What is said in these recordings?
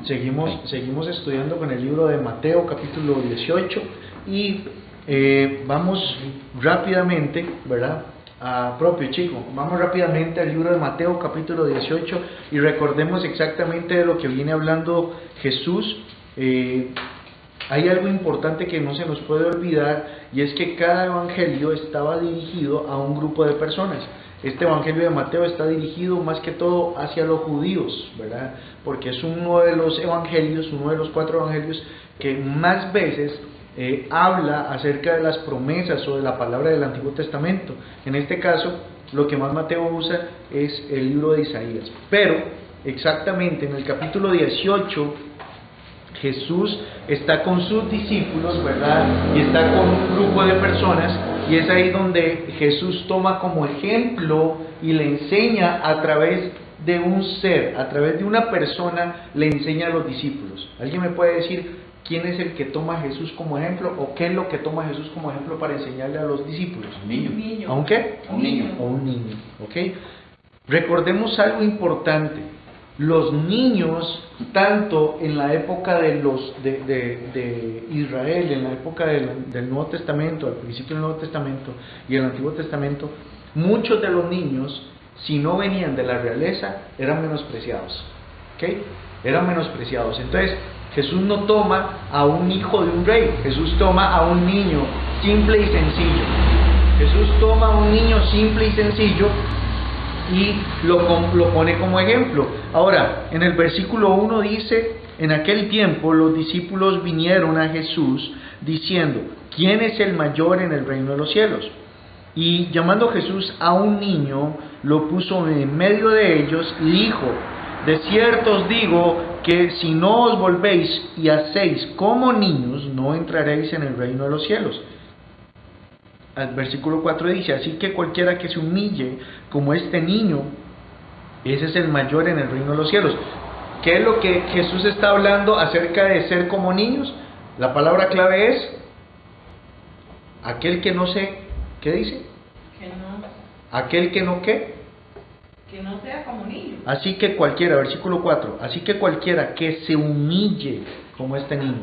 Seguimos estudiando con el libro de Mateo, capítulo 18, y vamos rápidamente, ¿verdad? Vamos rápidamente al libro de Mateo, capítulo 18, y recordemos exactamente de lo que viene hablando Jesús. Hay algo importante que no se nos puede olvidar, y es que cada evangelio estaba dirigido a un grupo de personas. Este evangelio de Mateo está dirigido más que todo hacia los judíos, ¿verdad? Porque es uno de los evangelios, uno de los 4 evangelios que más veces habla acerca de las promesas o de la palabra del Antiguo Testamento. En este caso, lo que más Mateo usa es el libro de Isaías. Pero, exactamente en el capítulo 18, Jesús está con sus discípulos, ¿verdad? Y está con un grupo de personas, y es ahí donde Jesús toma como ejemplo y le enseña a través de un ser, a través de una persona, le enseña a los discípulos. ¿Alguien me puede decir quién es el que toma a Jesús como ejemplo, o qué es lo que toma Jesús como ejemplo para enseñarle a los discípulos? Un niño. ¿A un qué? Un niño. A un niño, ¿ok? Recordemos algo importante. Los niños, tanto en la época de Israel, en la época del Nuevo Testamento, al principio del Nuevo Testamento y el Antiguo Testamento, muchos de los niños, si no venían de la realeza, eran menospreciados, ¿ok? Eran menospreciados. Entonces, Jesús no toma a un hijo de un rey, Jesús toma a un niño simple y sencillo. Jesús toma a un niño simple y sencillo y lo pone como ejemplo. Ahora, en el versículo 1 dice: en aquel tiempo los discípulos vinieron a Jesús diciendo: ¿quién es el mayor en el reino de los cielos? Y llamando Jesús a un niño, lo puso en medio de ellos y dijo: de cierto os digo que si no os volvéis y hacéis como niños, no entraréis en el reino de los cielos. Al versículo 4 dice: así que cualquiera que se humille como este niño, ese es el mayor en el reino de los cielos. ¿Qué es lo que Jesús está hablando acerca de ser como niños? La palabra clave es aquel que no se, ¿qué dice? Que no, Aquel que no, ¿qué? que no sea como niño. Así que cualquiera, versículo 4, así que cualquiera que se humille como este niño.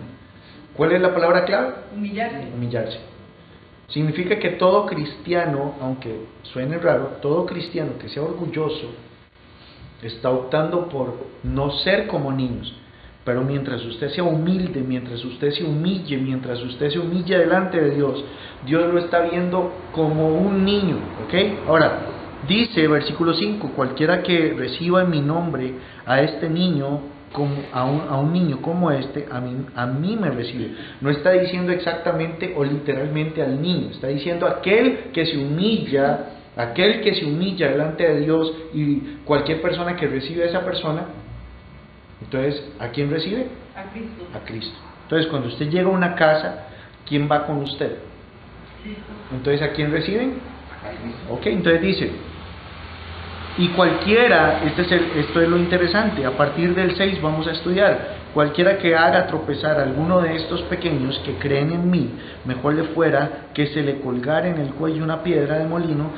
¿Cuál es la palabra clave? Humillarse. Humillarse. Significa que todo cristiano, aunque suene raro, todo cristiano que sea orgulloso está optando por no ser como niños. Pero mientras usted sea humilde, mientras usted se humille, mientras usted se humille delante de Dios, Dios lo está viendo como un niño, ¿ok? Ahora, dice versículo 5, cualquiera que reciba en mi nombre a este niño, a un niño como este, a mí me recibe. No está diciendo exactamente o literalmente al niño, está diciendo aquel que se humilla delante de Dios, y cualquier persona que recibe a esa persona. Entonces, ¿a quién recibe? A Cristo. A Cristo. Entonces, cuando usted llega a una casa, ¿quién va con usted? Cristo. Entonces, ¿a quién reciben? A Cristo. Ok, entonces dice: y cualquiera, esto es lo interesante, a partir del 6 vamos a estudiar: cualquiera que haga tropezar a alguno de estos pequeños que creen en mí, mejor le fuera que se le colgara en el cuello una piedra de molino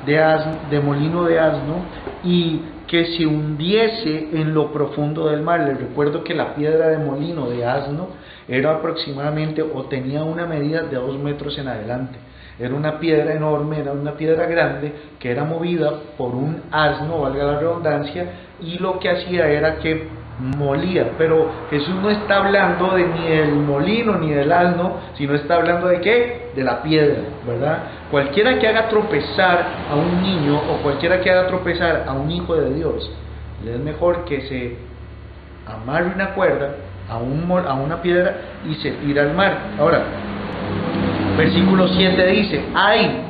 de asno, y que se hundiese en lo profundo del mar. Les recuerdo que la piedra de molino de asno era aproximadamente, o tenía una medida de 2 metros en adelante. Era una piedra enorme, era una piedra grande que era movida por un asno, valga la redundancia, y lo que hacía era que molía. Pero Jesús no está hablando ni del molino ni del asno, sino está hablando de ¿qué? De la piedra, ¿verdad? Cualquiera que haga tropezar a un niño, o cualquiera que haga tropezar a un hijo de Dios, le es mejor que se amarre una cuerda a una piedra y se tira al mar. Ahora, versículo 7 dice: ay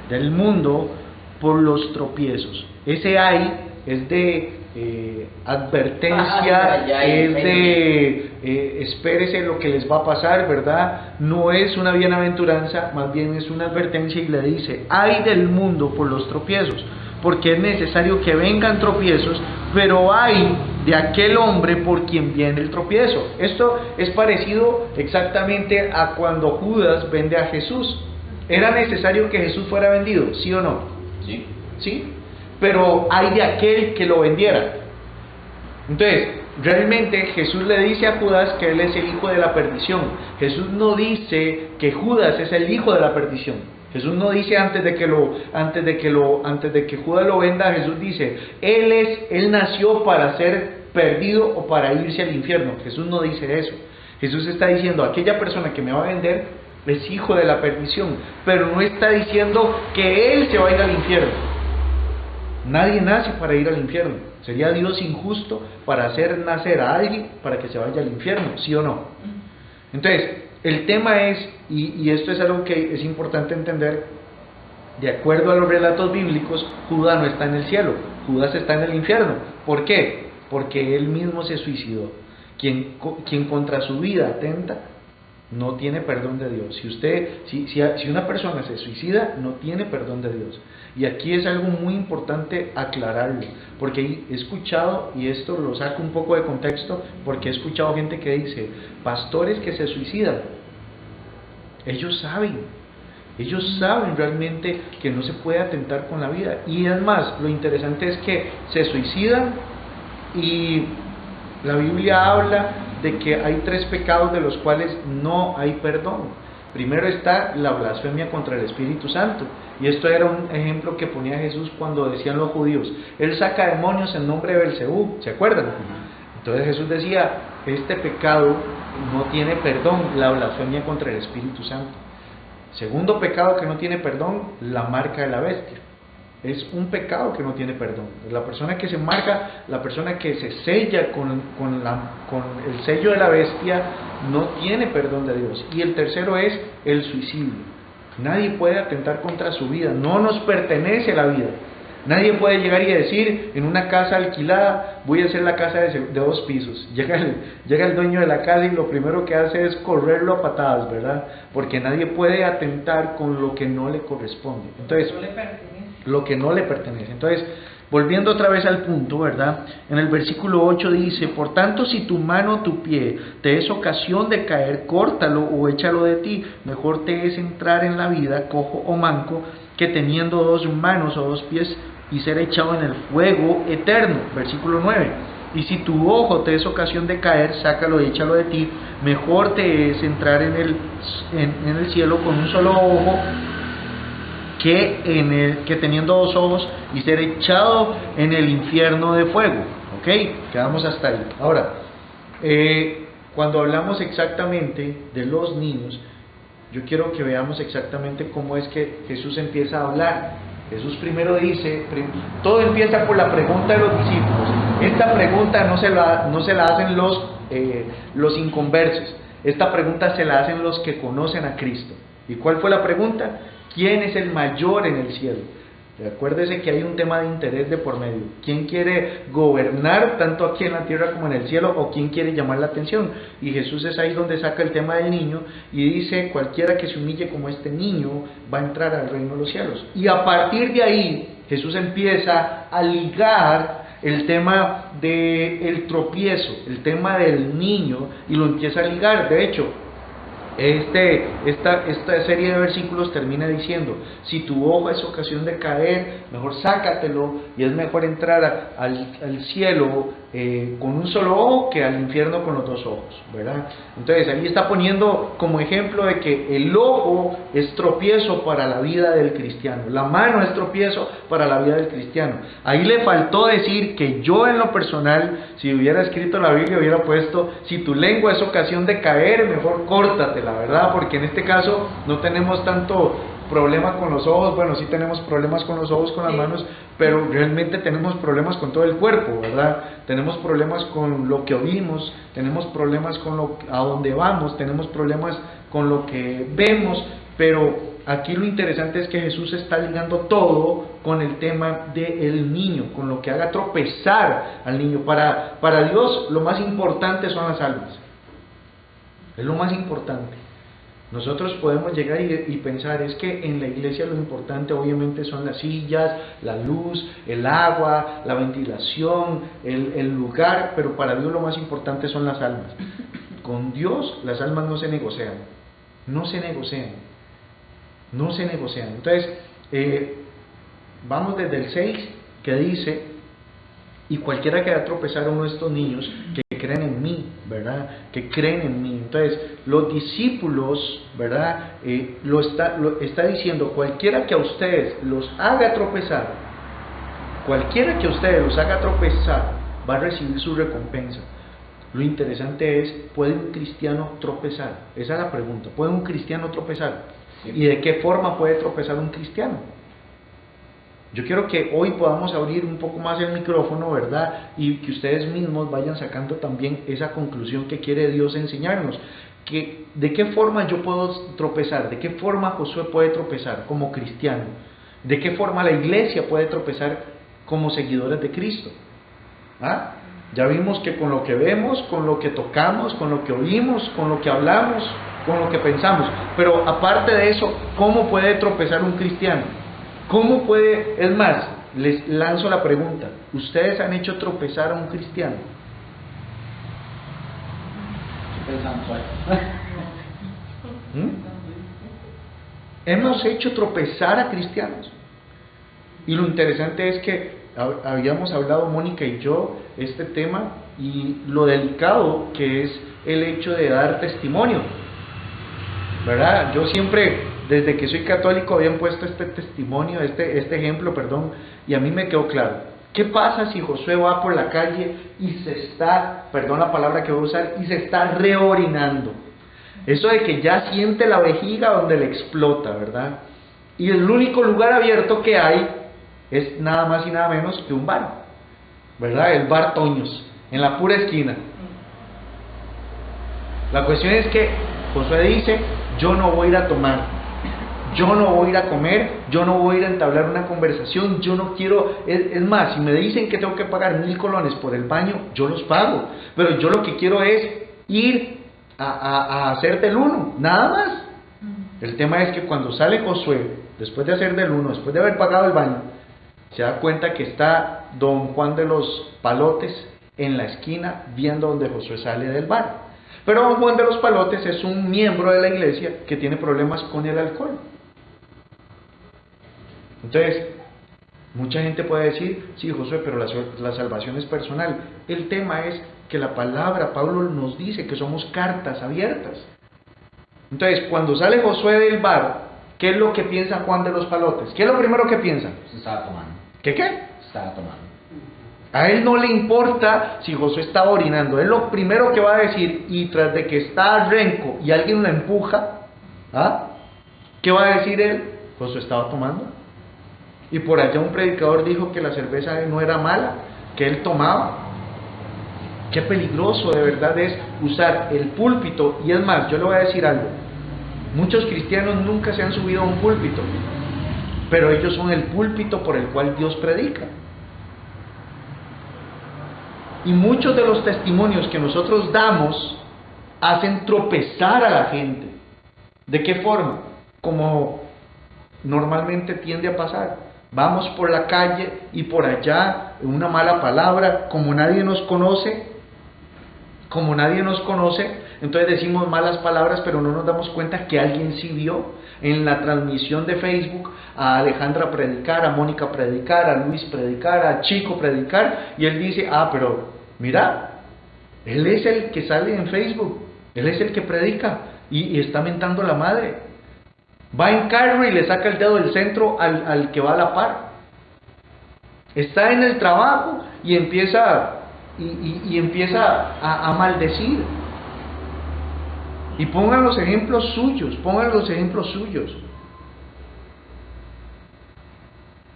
del mundo por los tropiezos. Ese ay es de advertencia, es de espérese lo que les va a pasar, ¿verdad? No es una bienaventuranza, más bien es una advertencia, y le dice: ay del mundo por los tropiezos, porque es necesario que vengan tropiezos, pero ay de aquel hombre por quien viene el tropiezo. Esto es parecido exactamente a cuando Judas vende a Jesús. ¿Era necesario que Jesús fuera vendido? ¿Sí o no? Sí. ¿Sí? Pero hay de aquel que lo vendiera. Entonces, realmente Jesús le dice a Judas que él es el hijo de la perdición. Jesús no dice que Judas es el hijo de la perdición. Jesús no dice antes de que Judas lo venda, Jesús dice, él nació para ser perdido o para irse al infierno. Jesús no dice eso. Jesús está diciendo, aquella persona que me va a vender es hijo de la perdición, pero no está diciendo que él se va a ir al infierno. Nadie nace para ir al infierno. Sería Dios injusto para hacer nacer a alguien para que se vaya al infierno, ¿sí o no? Entonces, el tema es, y esto es algo que es importante entender, de acuerdo a los relatos bíblicos, Judas no está en el cielo, Judas está en el infierno. ¿Por qué? Porque él mismo se suicidó. Quien contra su vida atenta, no tiene perdón de Dios. Si una persona se suicida, no tiene perdón de Dios. Y aquí es algo muy importante aclararlo, porque he escuchado, y esto lo saco un poco de contexto, porque he escuchado gente que dice, pastores que se suicidan, ellos saben realmente que no se puede atentar con la vida. Y además, lo interesante es que se suicidan y la Biblia habla de que hay 3 pecados de los cuales no hay perdón. Primero está la blasfemia contra el Espíritu Santo, y esto era un ejemplo que ponía Jesús cuando decían los judíos, él saca demonios en nombre de Belcebú, ¿se acuerdan? Entonces Jesús decía, este pecado no tiene perdón, la blasfemia contra el Espíritu Santo. Segundo pecado que no tiene perdón, la marca de la bestia. Es un pecado que no tiene perdón. La persona que se marca, la persona que se sella con el sello de la bestia, no tiene perdón de Dios. Y el tercero es el suicidio. Nadie puede atentar contra su vida, no nos pertenece la vida. Nadie puede llegar y decir, en una casa alquilada, voy a hacer la casa de 2 pisos. Llega el dueño de la casa y lo primero que hace es correrlo a patadas, ¿verdad? Porque nadie puede atentar con lo que no le corresponde. Entonces, lo que no le pertenece. Entonces, volviendo otra vez al punto, ¿verdad? En el versículo 8 dice, por tanto, si tu mano o tu pie te es ocasión de caer, córtalo o échalo de ti. Mejor te es entrar en la vida, cojo o manco, que teniendo 2 manos o 2 pies y ser echado en el fuego eterno. Versículo 9. Y si tu ojo te es ocasión de caer, sácalo y échalo de ti. Mejor te es entrar en el cielo con un solo ojo, que teniendo 2 ojos y ser echado en el infierno de fuego. ¿Ok? Quedamos hasta ahí. Ahora, cuando hablamos exactamente de los niños, yo quiero que veamos exactamente cómo es que Jesús empieza a hablar. Jesús primero dice, todo empieza por la pregunta de los discípulos. Esta pregunta no se la hacen los inconversos. Esta pregunta se la hacen los que conocen a Cristo. ¿Y cuál fue la pregunta? ¿Quién es el mayor en el cielo? Acuérdese que hay un tema de interés de por medio. ¿Quién quiere gobernar tanto aquí en la tierra como en el cielo? ¿O quién quiere llamar la atención? Y Jesús es ahí donde saca el tema del niño y dice, cualquiera que se humille como este niño va a entrar al reino de los cielos. Y a partir de ahí Jesús empieza a ligar el tema del tropiezo, el tema del niño, y lo empieza a ligar. De hecho, esta serie de versículos termina diciendo, si tu ojo es ocasión de caer, mejor sácatelo, y es mejor entrar al cielo con un solo ojo que al infierno con los 2 ojos, ¿verdad? Entonces ahí está poniendo como ejemplo de que el ojo es tropiezo para la vida del cristiano, la mano es tropiezo para la vida del cristiano. Ahí le faltó decir que yo en lo personal, si hubiera escrito la Biblia, hubiera puesto, si tu lengua es ocasión de caer, mejor córtatela, ¿verdad? Porque en este caso no tenemos tanto problema con los ojos. Bueno, sí tenemos problemas con los ojos, con las manos, pero realmente tenemos problemas con todo el cuerpo, ¿verdad? Tenemos problemas con lo que oímos, tenemos problemas con a dónde vamos, tenemos problemas con lo que vemos, pero aquí lo interesante es que Jesús está ligando todo con el tema del niño, con lo que haga tropezar al niño. Para Dios lo más importante son las almas, es lo más importante. Nosotros podemos llegar y pensar, es que en la iglesia lo importante obviamente son las sillas, la luz, el agua, la ventilación, el lugar, pero para Dios lo más importante son las almas. Con Dios las almas no se negocian, no se negocian. Entonces, vamos desde el 6, que dice, y cualquiera que haga tropezar a uno de estos niños, que ¿verdad? Que creen en mí. Entonces, los discípulos, ¿verdad? Lo está diciendo, cualquiera que a ustedes los haga tropezar, cualquiera que a ustedes los haga tropezar, va a recibir su recompensa. Lo interesante es, ¿puede un cristiano tropezar? Esa es la pregunta. ¿Puede un cristiano tropezar? Sí. ¿Y de qué forma puede tropezar un cristiano? Yo quiero que hoy podamos abrir un poco más el micrófono, ¿verdad? Y que ustedes mismos vayan sacando también esa conclusión que quiere Dios enseñarnos. ¿De qué forma yo puedo tropezar? ¿De qué forma Josué puede tropezar como cristiano? ¿De qué forma la iglesia puede tropezar como seguidores de Cristo? ¿Ah? Ya vimos que con lo que vemos, con lo que tocamos, con lo que oímos, con lo que hablamos, con lo que pensamos. Pero aparte de eso, ¿cómo puede tropezar un cristiano? ¿Cómo puede? Es más, les lanzo la pregunta. ¿Ustedes han hecho tropezar a un cristiano? Estoy pensando suave. Hemos hecho tropezar a cristianos. Y lo interesante es que habíamos hablado Mónica y yo este tema y lo delicado que es el hecho de dar testimonio, ¿verdad? Yo siempre, desde que soy católico, habían puesto este testimonio, este ejemplo, perdón, y a mí me quedó claro. ¿Qué pasa si Josué va por la calle y se está, perdón la palabra que voy a usar, y se está reorinando? Eso de que ya siente la vejiga donde le explota, ¿verdad? Y el único lugar abierto que hay es nada más y nada menos que un bar, ¿verdad? El bar Toños, en la pura esquina. La cuestión es que Josué dice, yo no voy a ir a tomar, yo no voy a ir a comer, yo no voy a ir a entablar una conversación, yo no quiero, es más, si me dicen que tengo que pagar 1000 colones por el baño, yo los pago, pero yo lo que quiero es ir a hacer del uno, nada más. El tema es que cuando sale Josué, después de hacer del uno, después de haber pagado el baño, se da cuenta que está don Juan de los Palotes en la esquina viendo donde Josué sale del bar. Pero don Juan de los Palotes es un miembro de la iglesia que tiene problemas con el alcohol. Entonces, mucha gente puede decir, sí Josué, pero la salvación es personal. El tema es que la palabra, Pablo nos dice que somos cartas abiertas. Entonces, cuando sale Josué del bar, ¿qué es lo que piensa Juan de los Palotes? ¿Qué es lo primero que piensa? Se estaba tomando. ¿Qué? Se estaba tomando. A él no le importa si Josué estaba orinando. Él lo primero que va a decir, y tras de que está renco y alguien lo empuja, ¿ah? ¿Qué va a decir él? Josué estaba tomando. Y por allá un predicador dijo que la cerveza no era mala, que él tomaba. Qué peligroso de verdad es usar el púlpito. Y es más, yo le voy a decir algo. Muchos cristianos nunca se han subido a un púlpito, pero ellos son el púlpito por el cual Dios predica. Y muchos de los testimonios que nosotros damos hacen tropezar a la gente. ¿De qué forma? Como normalmente tiende a pasar. Vamos por la calle y por allá una mala palabra, como nadie nos conoce, entonces decimos malas palabras, pero no nos damos cuenta que alguien sí vio en la transmisión de Facebook a Alejandra predicar, a Mónica predicar, a Luis predicar, a Chico predicar, y él dice, pero mira, él es el que sale en Facebook, él es el que predica y está mentando a la madre. Va en carro y le saca el dedo del centro al que va a la par. Está en el trabajo y empieza a maldecir. Y pongan los ejemplos suyos,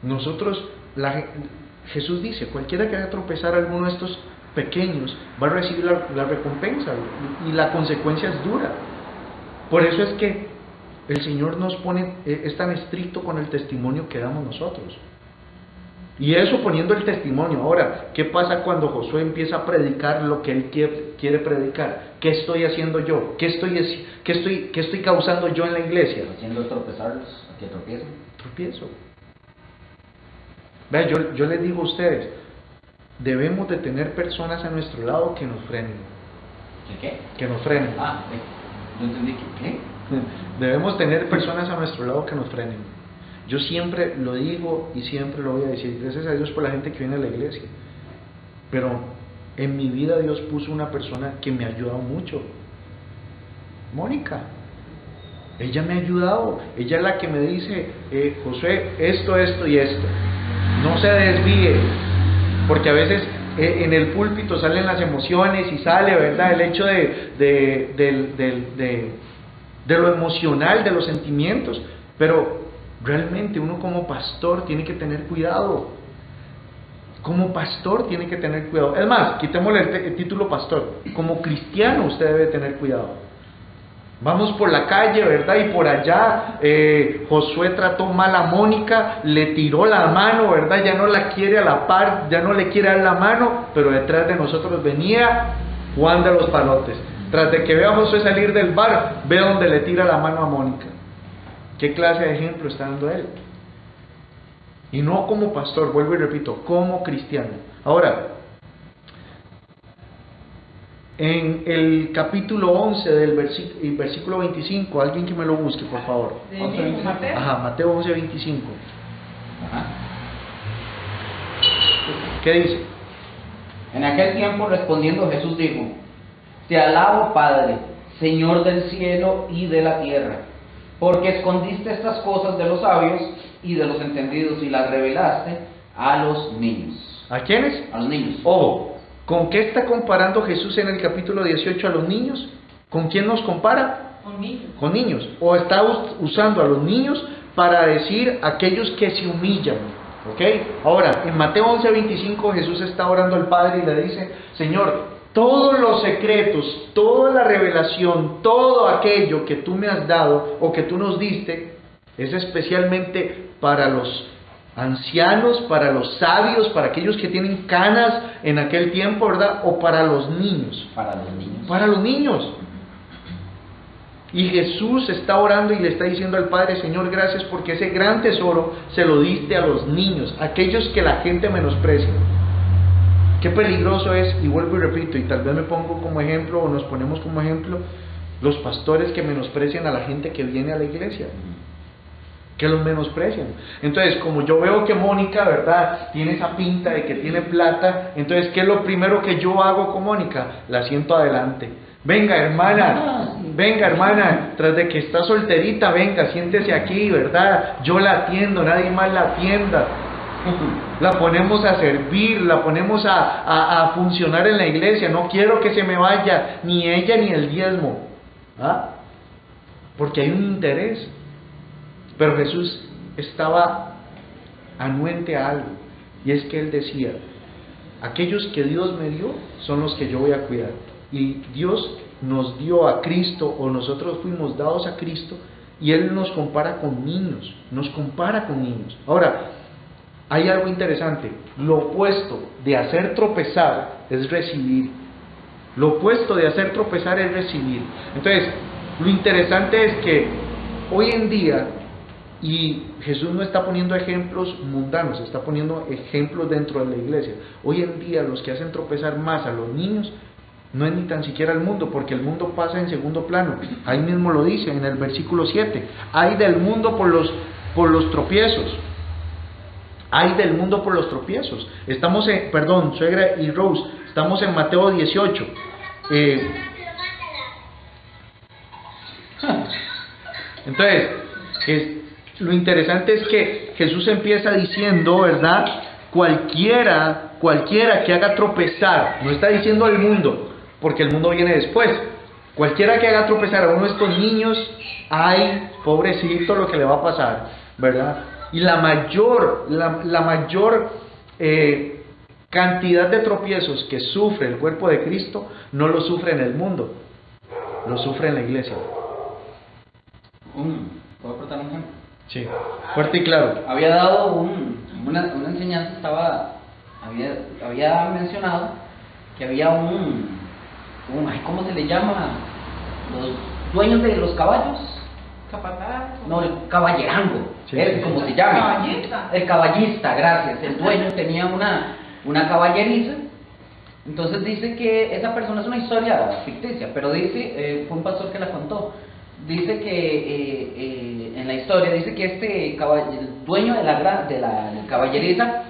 Nosotros, Jesús dice, cualquiera que haga tropezar a alguno de estos pequeños va a recibir la recompensa, y la consecuencia es dura. Por eso es que el Señor es tan estricto con el testimonio que damos nosotros. Y eso poniendo el testimonio. Ahora, ¿qué pasa cuando Josué empieza a predicar lo que él quiere predicar? ¿Qué estoy haciendo yo? ¿Qué estoy causando yo en la iglesia? Haciendo tropezarlos, a que tropiecen. Tropiezo. Vea, yo les digo a ustedes, debemos de tener personas a nuestro lado que nos frenen. ¿Qué? Que nos frenen. No entendí ¿qué? Debemos tener personas a nuestro lado que nos frenen. Yo siempre lo digo y siempre lo voy a decir. Gracias a Dios por la gente que viene a la iglesia. Pero En mi vida Dios puso una persona que me ha ayudado mucho. Mónica. Ella me ha ayudado. Ella es la que me dice, Josué, esto y esto. No se desvíe. Porque a veces en el púlpito salen las emociones y sale, ¿verdad? El hecho de lo emocional, de los sentimientos. Pero realmente uno como pastor tiene que tener cuidado. Como pastor tiene que tener cuidado. Es más, quitémosle el título pastor. Como cristiano usted debe tener cuidado. Vamos por la calle, ¿verdad? Y por allá Josué trató mal a Mónica, le tiró la mano, ¿verdad? Ya no la quiere a la par, ya no le quiere dar la mano, pero detrás de nosotros venía Juan de los Palotes. Tras de que vea a Josué salir del bar, ve donde le tira la mano a Mónica. ¿Qué clase de ejemplo está dando él? Y no como pastor, vuelvo y repito, como cristiano. Ahora, en el capítulo 11 del versículo 25, alguien que me lo busque, por favor. De mismo Mateo. Ajá, Mateo 11, 25. Ajá. ¿Qué dice? En aquel tiempo respondiendo Jesús dijo: Te alabo, Padre, Señor del cielo y de la tierra, porque escondiste estas cosas de los sabios y de los entendidos y las revelaste a los niños. ¿A quiénes? A los niños. Ojo, ¿con qué está comparando Jesús en el capítulo 18 a los niños? ¿Con quién nos compara? Con niños. Con niños. O está usando a los niños para decir aquellos que se humillan. ¿Ok? Ahora, en Mateo 11:25 Jesús está orando al Padre y le dice: Señor, todos los secretos, toda la revelación, todo aquello que tú me has dado o que tú nos diste, es especialmente para los ancianos, para los sabios, para aquellos que tienen canas en aquel tiempo, ¿verdad? O para los niños. Para los niños. Para los niños. Y Jesús está orando y le está diciendo al Padre: Señor, gracias porque ese gran tesoro se lo diste a los niños, aquellos que la gente menosprecia. Qué peligroso es, y vuelvo y repito, y tal vez me pongo como ejemplo o nos ponemos como ejemplo, los pastores que menosprecian a la gente que viene a la iglesia, que los menosprecian. Entonces, como yo veo que Mónica, ¿verdad?, tiene esa pinta de que tiene plata, entonces, ¿qué es lo primero que yo hago con Mónica? La siento adelante. Venga, hermana, tras de que está solterita, venga, siéntese aquí, ¿verdad? Yo la atiendo, nadie más la atienda. La ponemos a servir, la ponemos a funcionar en la iglesia. No quiero que se me vaya ni ella ni el diezmo, ¿ah? Porque hay un interés. Pero Jesús estaba anuente a algo, y es que Él decía: aquellos que Dios me dio son los que yo voy a cuidar. Y Dios nos dio a Cristo, o nosotros fuimos dados a Cristo, y Él nos compara con niños, Ahora, hay algo interesante: lo opuesto de hacer tropezar es recibir. Entonces, lo interesante es que hoy en día, y Jesús no está poniendo ejemplos mundanos, está poniendo ejemplos dentro de la iglesia. Hoy en día los que hacen tropezar más a los niños no es ni tan siquiera el mundo, porque el mundo pasa en segundo plano. Ahí mismo lo dice en el versículo 7: hay del mundo por los tropiezos. Hay del mundo por los tropiezos. Estamos en, perdón, suegra y Rose, estamos en Mateo 18. Entonces, lo interesante es que Jesús empieza diciendo, ¿verdad? Cualquiera que haga tropezar, no está diciendo el mundo, porque el mundo viene después. Cualquiera que haga tropezar a uno de estos niños, ay, pobrecito lo que le va a pasar, ¿verdad? Y la mayor cantidad de tropiezos que sufre el cuerpo de Cristo no lo sufre en el mundo, lo sufre en la iglesia. ¿Puedo aportar un ejemplo? Sí, fuerte y claro. Había dado una enseñanza, había mencionado que había ¿cómo se le llama? Los dueños de los caballos. Capataz. No, el caballerango, Sí, es sí. como se llama. Caballista. El caballista, gracias. El dueño tenía una caballeriza. Entonces dice que esa persona, es una historia ficticia, pero dice, fue un pastor que la contó. Dice que en la historia dice que el dueño de la caballeriza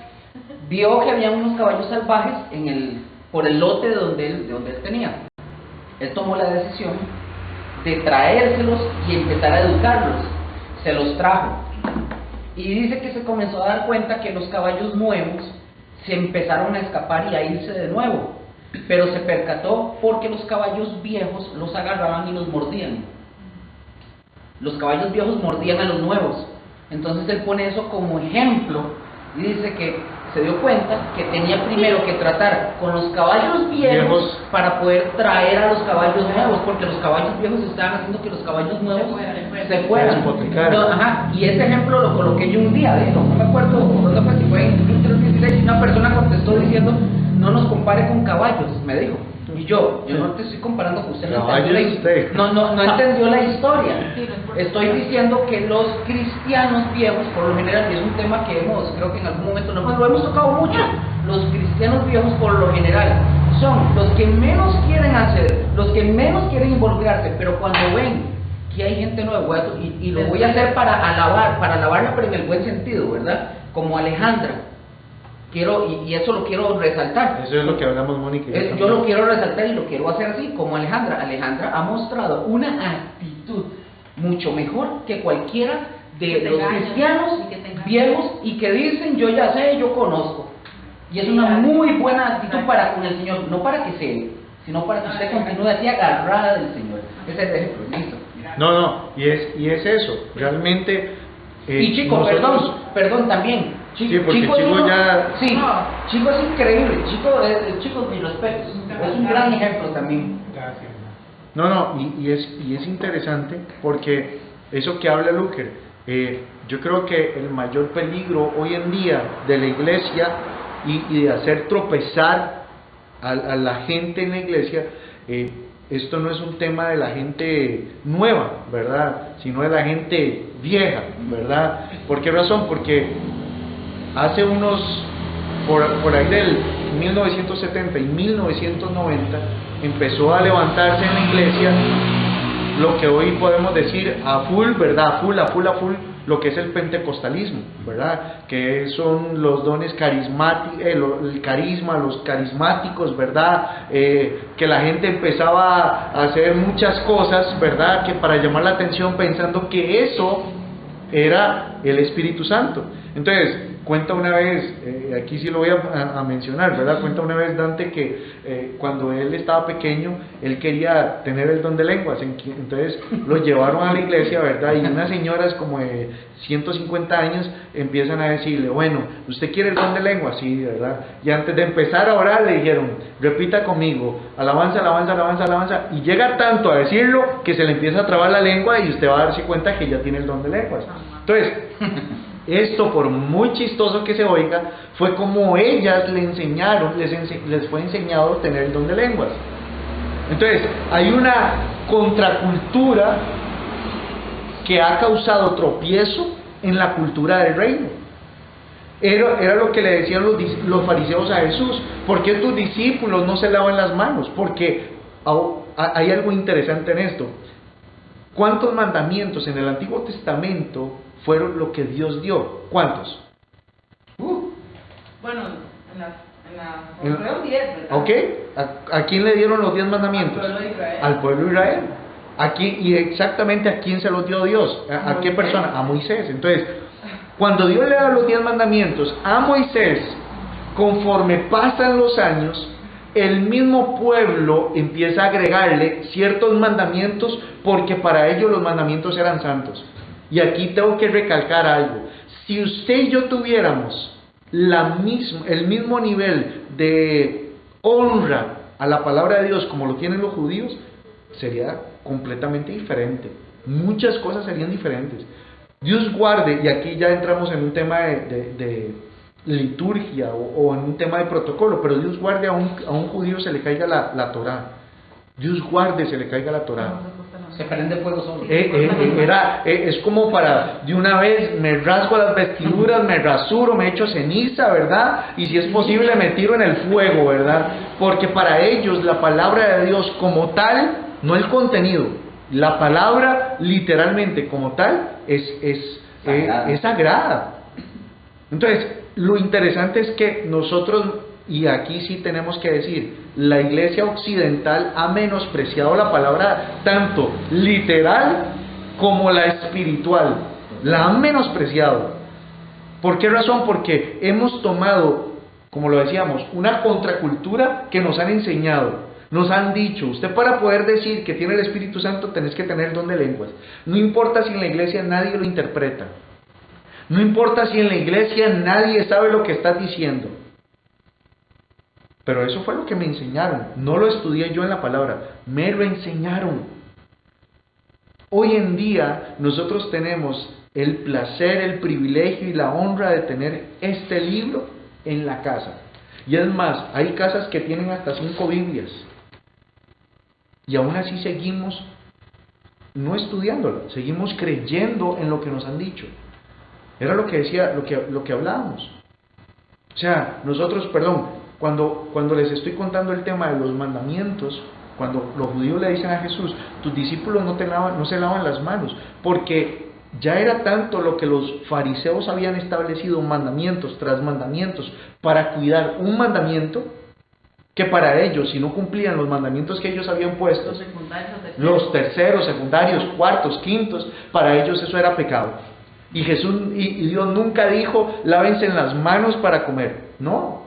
vio que había unos caballos salvajes en por el lote de donde él tenía. Él tomó la decisión de traérselos y empezar a educarlos. Se los trajo. Y dice que se comenzó a dar cuenta que los caballos nuevos se empezaron a escapar y a irse de nuevo. Pero se percató porque los caballos viejos los agarraban y los mordían. Los caballos viejos mordían a los nuevos. Entonces él pone eso como ejemplo y dice que se dio cuenta que tenía primero que tratar con los caballos viejos para poder traer a los caballos nuevos, porque los caballos viejos estaban haciendo que los caballos nuevos se fueran. Y ese ejemplo lo coloqué yo un día, no me acuerdo dónde fue, si fue en 2016, y una persona contestó diciendo: no nos compare con caballos, me dijo. Y yo no te estoy comparando con usted, no entendió la historia. Estoy diciendo que los cristianos viejos, por lo general, y es un tema que creo que en algún momento lo hemos tocado mucho, los cristianos viejos por lo general son los que menos quieren hacer, los que menos quieren involucrarse, pero cuando ven que hay gente nueva, y lo voy a hacer para alabarla, pero en el buen sentido, ¿verdad? Como Alejandra. Y eso lo quiero resaltar. Eso es lo que hablamos, Mónica. Yo lo quiero resaltar y lo quiero hacer así, como Alejandra. Alejandra ha mostrado una actitud mucho mejor que cualquiera de los cristianos viejos y que dicen: yo ya sé, yo conozco. Y es una muy buena actitud para con el Señor, no para que sino para que usted continúe así agarrada del Señor. Ese es el ejemplo, listo. No, y es eso, realmente. Y Chico, nosotros... perdón también. Chico ya... Sí, Chico es increíble. Chico, mis respetos. Es un gran ejemplo también. Gracias. No, y es interesante porque eso que habla Luker, yo creo que el mayor peligro hoy en día de la iglesia y de hacer tropezar a la gente en la iglesia, esto no es un tema de la gente nueva, ¿verdad? Sino de la gente vieja, ¿verdad? ¿Por qué razón? Porque hace por ahí del 1970 y 1990, empezó a levantarse en la iglesia lo que hoy podemos decir a full, ¿verdad? A full, lo que es el pentecostalismo, ¿verdad? Que son los dones carismáticos, el carisma, los carismáticos, ¿verdad? Que la gente empezaba a hacer muchas cosas, ¿verdad? Que para llamar la atención, pensando que eso era el Espíritu Santo. Entonces, cuenta una vez, aquí sí lo voy a mencionar, ¿verdad? Cuenta una vez Dante que cuando él estaba pequeño, él quería tener el don de lenguas, entonces lo llevaron a la iglesia, ¿verdad? Y unas señoras como de 150 años empiezan a decirle: bueno, ¿usted quiere el don de lenguas? Sí, ¿verdad? Y antes de empezar a orar le dijeron: repita conmigo, alabanza, alabanza, alabanza, alabanza, y llega tanto a decirlo que se le empieza a trabar la lengua y usted va a darse cuenta que ya tiene el don de lenguas. Entonces, esto, por muy chistoso que se oiga, fue como ellas le enseñaron, les fue enseñado a tener el don de lenguas. Entonces, hay una contracultura que ha causado tropiezo en la cultura del reino. Era lo que le decían los fariseos a Jesús: ¿por qué tus discípulos no se lavan las manos? Porque hay algo interesante en esto. ¿Cuántos mandamientos en el Antiguo Testamento fueron lo que Dios dio? ¿Cuántos? Bueno, fueron 10, ¿verdad? ¿Ok? ¿A quién le dieron los 10 mandamientos? Al pueblo de Israel. Al pueblo de Israel. Y exactamente a quién se los dio Dios. ¿A qué persona? A Moisés. Entonces, cuando Dios le da los 10 mandamientos a Moisés, conforme pasan los años, el mismo pueblo empieza a agregarle ciertos mandamientos, porque para ellos los mandamientos eran santos. Y aquí tengo que recalcar algo: si usted y yo tuviéramos el mismo nivel de honra a la palabra de Dios como lo tienen los judíos, sería completamente diferente. Muchas cosas serían diferentes. Dios guarde, y aquí ya entramos en un tema de liturgia o en un tema de protocolo, pero Dios guarde a un judío se le caiga la Torá. Dios guarde se le caiga la Torá. Se prende fuego solo. Es como para de una vez me rasgo las vestiduras, me rasuro, me echo ceniza, ¿verdad? Y si es posible me tiro en el fuego, ¿verdad? Porque para ellos la palabra de Dios como tal, no el contenido, la palabra literalmente como tal es sagrada. Entonces, lo interesante es que nosotros, y aquí sí tenemos que decir, la iglesia occidental ha menospreciado la palabra tanto literal como la espiritual. La han menospreciado. ¿Por qué razón? Porque hemos tomado, como lo decíamos, una contracultura que nos han enseñado. Nos han dicho, usted para poder decir que tiene el Espíritu Santo tenés que tener don de lenguas. No importa si en la iglesia nadie lo interpreta. No importa si en la iglesia nadie sabe lo que estás diciendo. Pero eso fue lo que me enseñaron. No lo estudié yo en la palabra, me lo enseñaron. Hoy en día nosotros tenemos el placer, el privilegio y la honra de tener este libro en la casa. Y es más, hay casas que tienen hasta 5 Biblias. Y aún así seguimos no estudiándola, seguimos creyendo en lo que nos han dicho. Era lo que decía, lo que hablábamos. O sea, nosotros, cuando les estoy contando el tema de los mandamientos, cuando los judíos le dicen a Jesús, tus discípulos no se lavan las manos, porque ya era tanto lo que los fariseos habían establecido, mandamientos tras mandamientos, para cuidar un mandamiento, que para ellos, si no cumplían los mandamientos que ellos habían puesto, los terceros, secundarios, cuartos, quintos, para ellos eso era pecado. Y Jesús y Dios nunca dijo, lávense las manos para comer. No.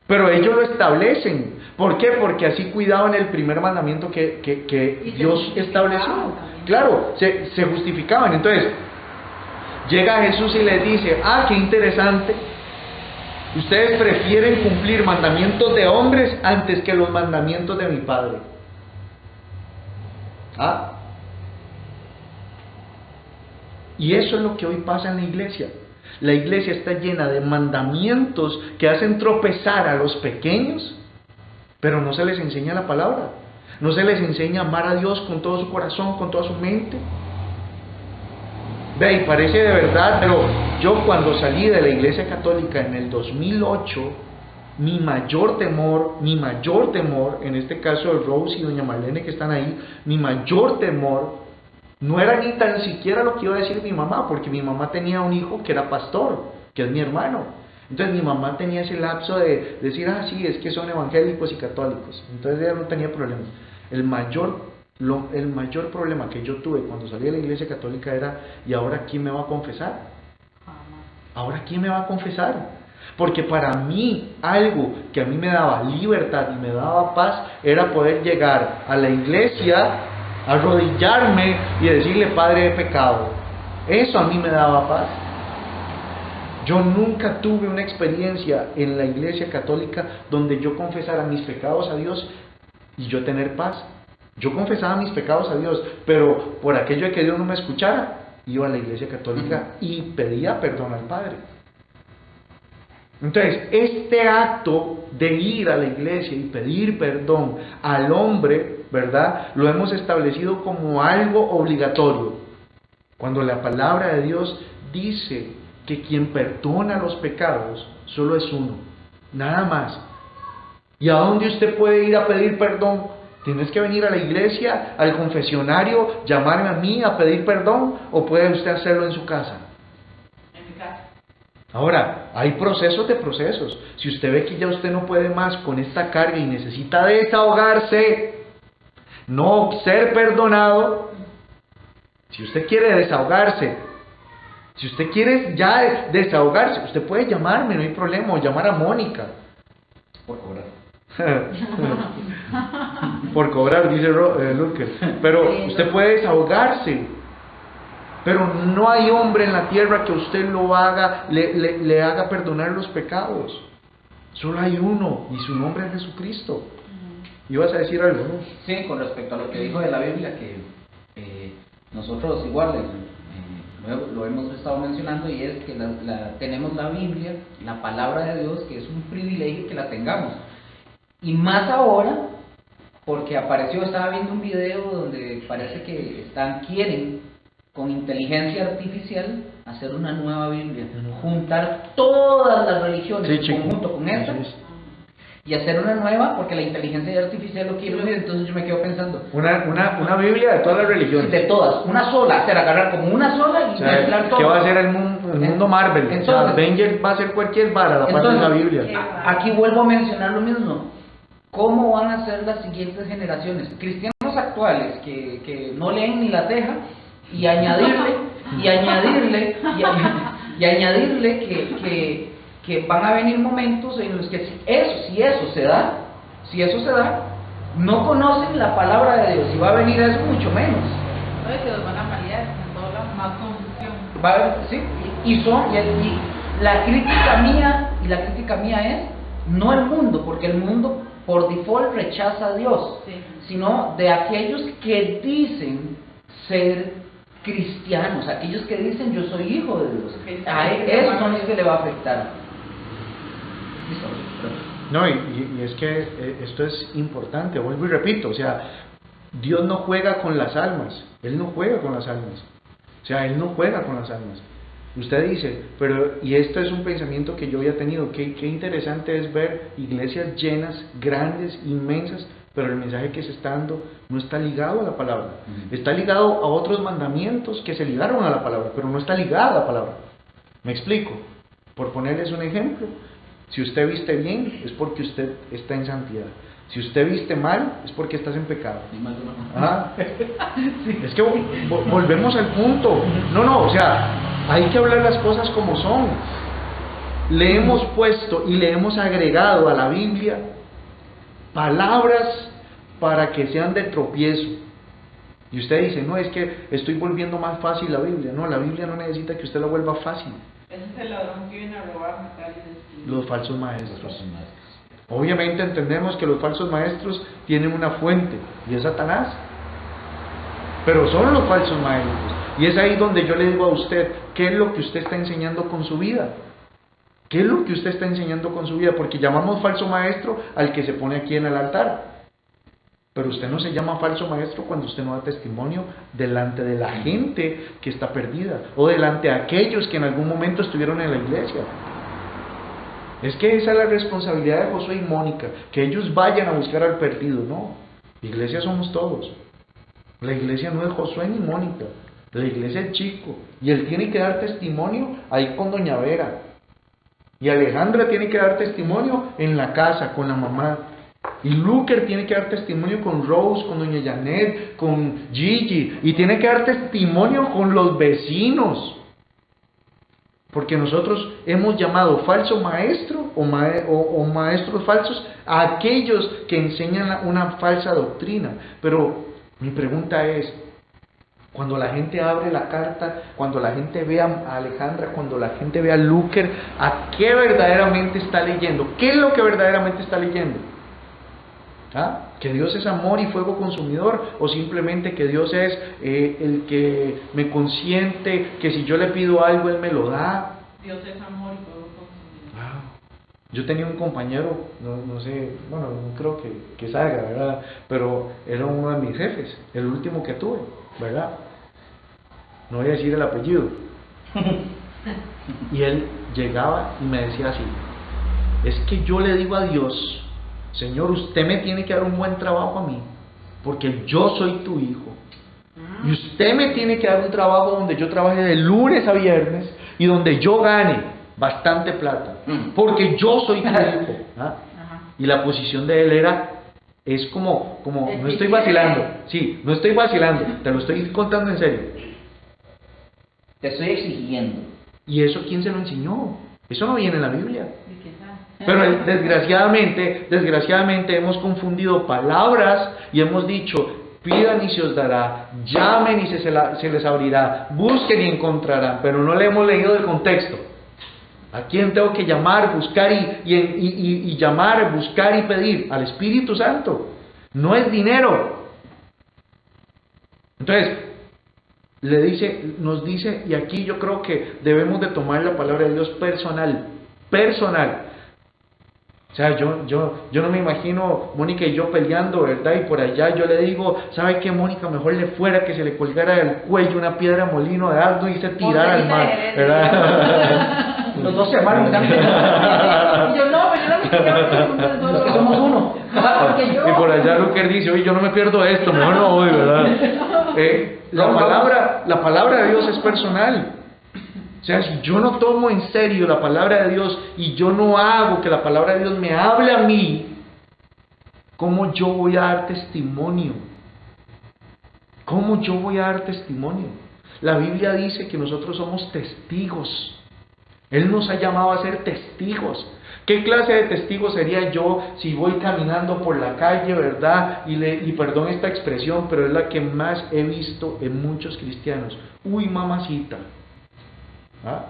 Pero ellos lo establecen. ¿Por qué? Porque así cuidaban el primer mandamiento que Dios estableció. Claro, se justificaban. Entonces, llega Jesús y les dice, qué interesante. Ustedes prefieren cumplir mandamientos de hombres antes que los mandamientos de mi Padre. Y eso es lo que hoy pasa en la iglesia. La iglesia está llena de mandamientos que hacen tropezar a los pequeños, pero no se les enseña la palabra. No se les enseña a amar a Dios con todo su corazón, con toda su mente. Ve, y parece de verdad, pero yo cuando salí de la iglesia católica en el 2008, mi mayor temor, en este caso de Rose y doña Marlene que están ahí, mi mayor temor no era ni tan siquiera lo que iba a decir mi mamá, porque mi mamá tenía un hijo que era pastor, que es mi hermano. Entonces mi mamá tenía ese lapso de decir, sí, es que son evangélicos y católicos. Entonces ella no tenía problemas. El mayor problema que yo tuve cuando salí de la iglesia católica era, ¿y ahora quién me va a confesar? ¿Ahora quién me va a confesar? Porque para mí, algo que a mí me daba libertad y me daba paz, era poder llegar a la iglesia, arrodillarme y decirle, Padre, he pecado. Eso a mí me daba paz. Yo nunca tuve una experiencia en la iglesia católica donde yo confesara mis pecados a Dios y yo tener paz. Yo confesaba mis pecados a Dios, pero por aquello de que Dios no me escuchara, iba a la iglesia católica y pedía perdón al Padre. Entonces, este acto de ir a la iglesia y pedir perdón al hombre, ¿verdad?, lo hemos establecido como algo obligatorio. Cuando la palabra de Dios dice que quien perdona los pecados solo es uno, nada más. ¿Y a dónde usted puede ir a pedir perdón? ¿Tienes que venir a la iglesia, al confesionario, llamarme a mí a pedir perdón? ¿O puede usted hacerlo en su casa? En mi casa. Ahora, hay procesos de procesos. Si usted ve que ya usted no puede más con esta carga y necesita desahogarse, no ser perdonado, si usted quiere desahogarse, si usted quiere ya desahogarse, usted puede llamarme, no hay problema, o llamar a Mónica. Por cobrar. Por cobrar, dice Lucas. Pero usted puede desahogarse. Pero no hay hombre en la tierra que usted lo haga, le haga perdonar los pecados. Solo hay uno, y su nombre es Jesucristo. ¿Ibas a decir algo, no? Sí, con respecto a lo que dijo de la Biblia, que nosotros igual lo hemos estado mencionando, y es que tenemos la Biblia, la palabra de Dios, que es un privilegio que la tengamos. Y más ahora, porque estaba viendo un video donde parece que quieren con inteligencia artificial hacer una nueva Biblia, juntar todas las religiones en conjunto con esta y hacer una nueva, porque la inteligencia artificial lo quiere unir. Entonces yo me quedo pensando, una Biblia de todas las religiones, de todas, una sola, agarrar como una sola y mezclar todo. ¿Qué va a ser el mundo Marvel? Entonces, Avengers va a ser cualquier vara, la parte de la Biblia. Aquí vuelvo a mencionar lo mismo. ¿cómo van a ser las siguientes generaciones? Cristianos actuales que no leen ni la teja, y añadirle que van a venir momentos en los que si eso se da, no conocen la palabra de Dios, y va a venir eso mucho menos. Oye, que los van a paliar en todos lados, más confusión. Va a haber, sí, y la crítica mía es no el mundo, porque el mundo por default rechaza a Dios, Sí. sino de aquellos que dicen ser cristianos, aquellos que dicen yo soy hijo de Dios. Sí, A sí, esos sí. son los que le va a afectar. Listo. No, y es que esto es importante, vuelvo y repito, o sea, Dios no juega con las almas, Él no juega con las almas, o sea, Él no juega con las almas. Usted dice, pero, y esto es un pensamiento que yo había tenido, qué interesante es ver iglesias llenas, grandes, inmensas, pero el mensaje que se está dando no está ligado a la palabra, está ligado a otros mandamientos que se ligaron a la palabra, pero no está ligado a la palabra. ¿Me explico? Por ponerles un ejemplo, si usted viste bien, es porque usted está en santidad. Si usted viste mal, es porque estás en pecado. ¿Ah? Es que volvemos al punto. No, o sea, hay que hablar las cosas como son. Le hemos puesto y le hemos agregado a la Biblia palabras para que sean de tropiezo. Y usted dice, no, es que estoy volviendo más fácil la Biblia. No, la Biblia no necesita que usted la vuelva fácil. Ese es el ladrón que viene a robar, matar y destruir. Los falsos maestros. Obviamente entendemos que los falsos maestros tienen una fuente, y es Satanás. Pero son los falsos maestros. Y es ahí donde yo le digo a usted, ¿qué es lo que usted está enseñando con su vida? ¿Qué es lo que usted está enseñando con su vida? Porque llamamos falso maestro al que se pone aquí en el altar. Pero usted no se llama falso maestro cuando usted no da testimonio delante de la gente que está perdida, o delante de aquellos que en algún momento estuvieron en la iglesia. Es que esa es la responsabilidad de Josué y Mónica, que ellos vayan a buscar al perdido. No, la iglesia somos todos. La iglesia no es Josué ni Mónica, la iglesia es Chico, y él tiene que dar testimonio ahí con Doña Vera, y Alejandra tiene que dar testimonio en la casa con la mamá, y Luker tiene que dar testimonio con Rose, con Doña Janet, con Gigi, y tiene que dar testimonio con los vecinos. Porque nosotros hemos llamado falso maestro o maestros falsos a aquellos que enseñan una falsa doctrina. Pero mi pregunta es, cuando la gente abre la carta, cuando la gente ve a Alejandra, cuando la gente ve a Luker, ¿a qué verdaderamente está leyendo? ¿Qué es lo que verdaderamente está leyendo? ¿Ah? ¿Que Dios es amor y fuego consumidor? ¿O simplemente que Dios es el que me consiente, que si yo le pido algo Él me lo da? Dios es amor y fuego consumidor. Wow. Yo tenía un compañero, no sé, bueno, no creo que salga, ¿verdad? Pero era uno de mis jefes, el último que tuve, ¿verdad? No voy a decir el apellido. Y él llegaba y me decía así, es que yo le digo a Dios, Señor, usted me tiene que dar un buen trabajo a mí, porque yo soy tu hijo. Y usted me tiene que dar un trabajo donde yo trabaje de lunes a viernes y donde yo gane bastante plata, porque yo soy tu hijo. ¿Ah? Y la posición de él era, es como no estoy vacilando, sí, no estoy vacilando, te lo estoy contando en serio. Te estoy exigiendo. ¿Y eso quién se lo enseñó? Eso no viene en la Biblia. ¿Y qué tal? Pero desgraciadamente hemos confundido palabras y hemos dicho, pidan y se os dará, llamen y se les abrirá, busquen y encontrarán, pero no le hemos leído el contexto. ¿A quién tengo que llamar, buscar y llamar, buscar y pedir? Al Espíritu Santo. No es dinero. Entonces, nos dice, y aquí yo creo que debemos de tomar la palabra de Dios personal. O sea, yo no me imagino Mónica y yo peleando, ¿verdad? Y por allá yo le digo, ¿sabe qué, Mónica? Mejor le fuera que se le colgara del cuello una piedra molino de asno y se tirara al mar, ¿verdad? Los dos se amaron. Y yo no, pero yo no me quiero. Los que somos uno. Porque yo. Y por allá Luker dice, oye, yo no me pierdo esto, mejor no voy, ¿verdad? La palabra de Dios es personal. O sea, si yo no tomo en serio la palabra de Dios y yo no hago que la palabra de Dios me hable a mí, ¿Cómo yo voy a dar testimonio? ¿Cómo yo voy a dar testimonio? La Biblia dice que nosotros somos testigos. Él nos ha llamado a ser testigos. ¿Qué clase de testigo sería yo si voy caminando por la calle, verdad? Y perdón esta expresión, pero es la que más he visto en muchos cristianos. Uy, mamacita. ¿Ah?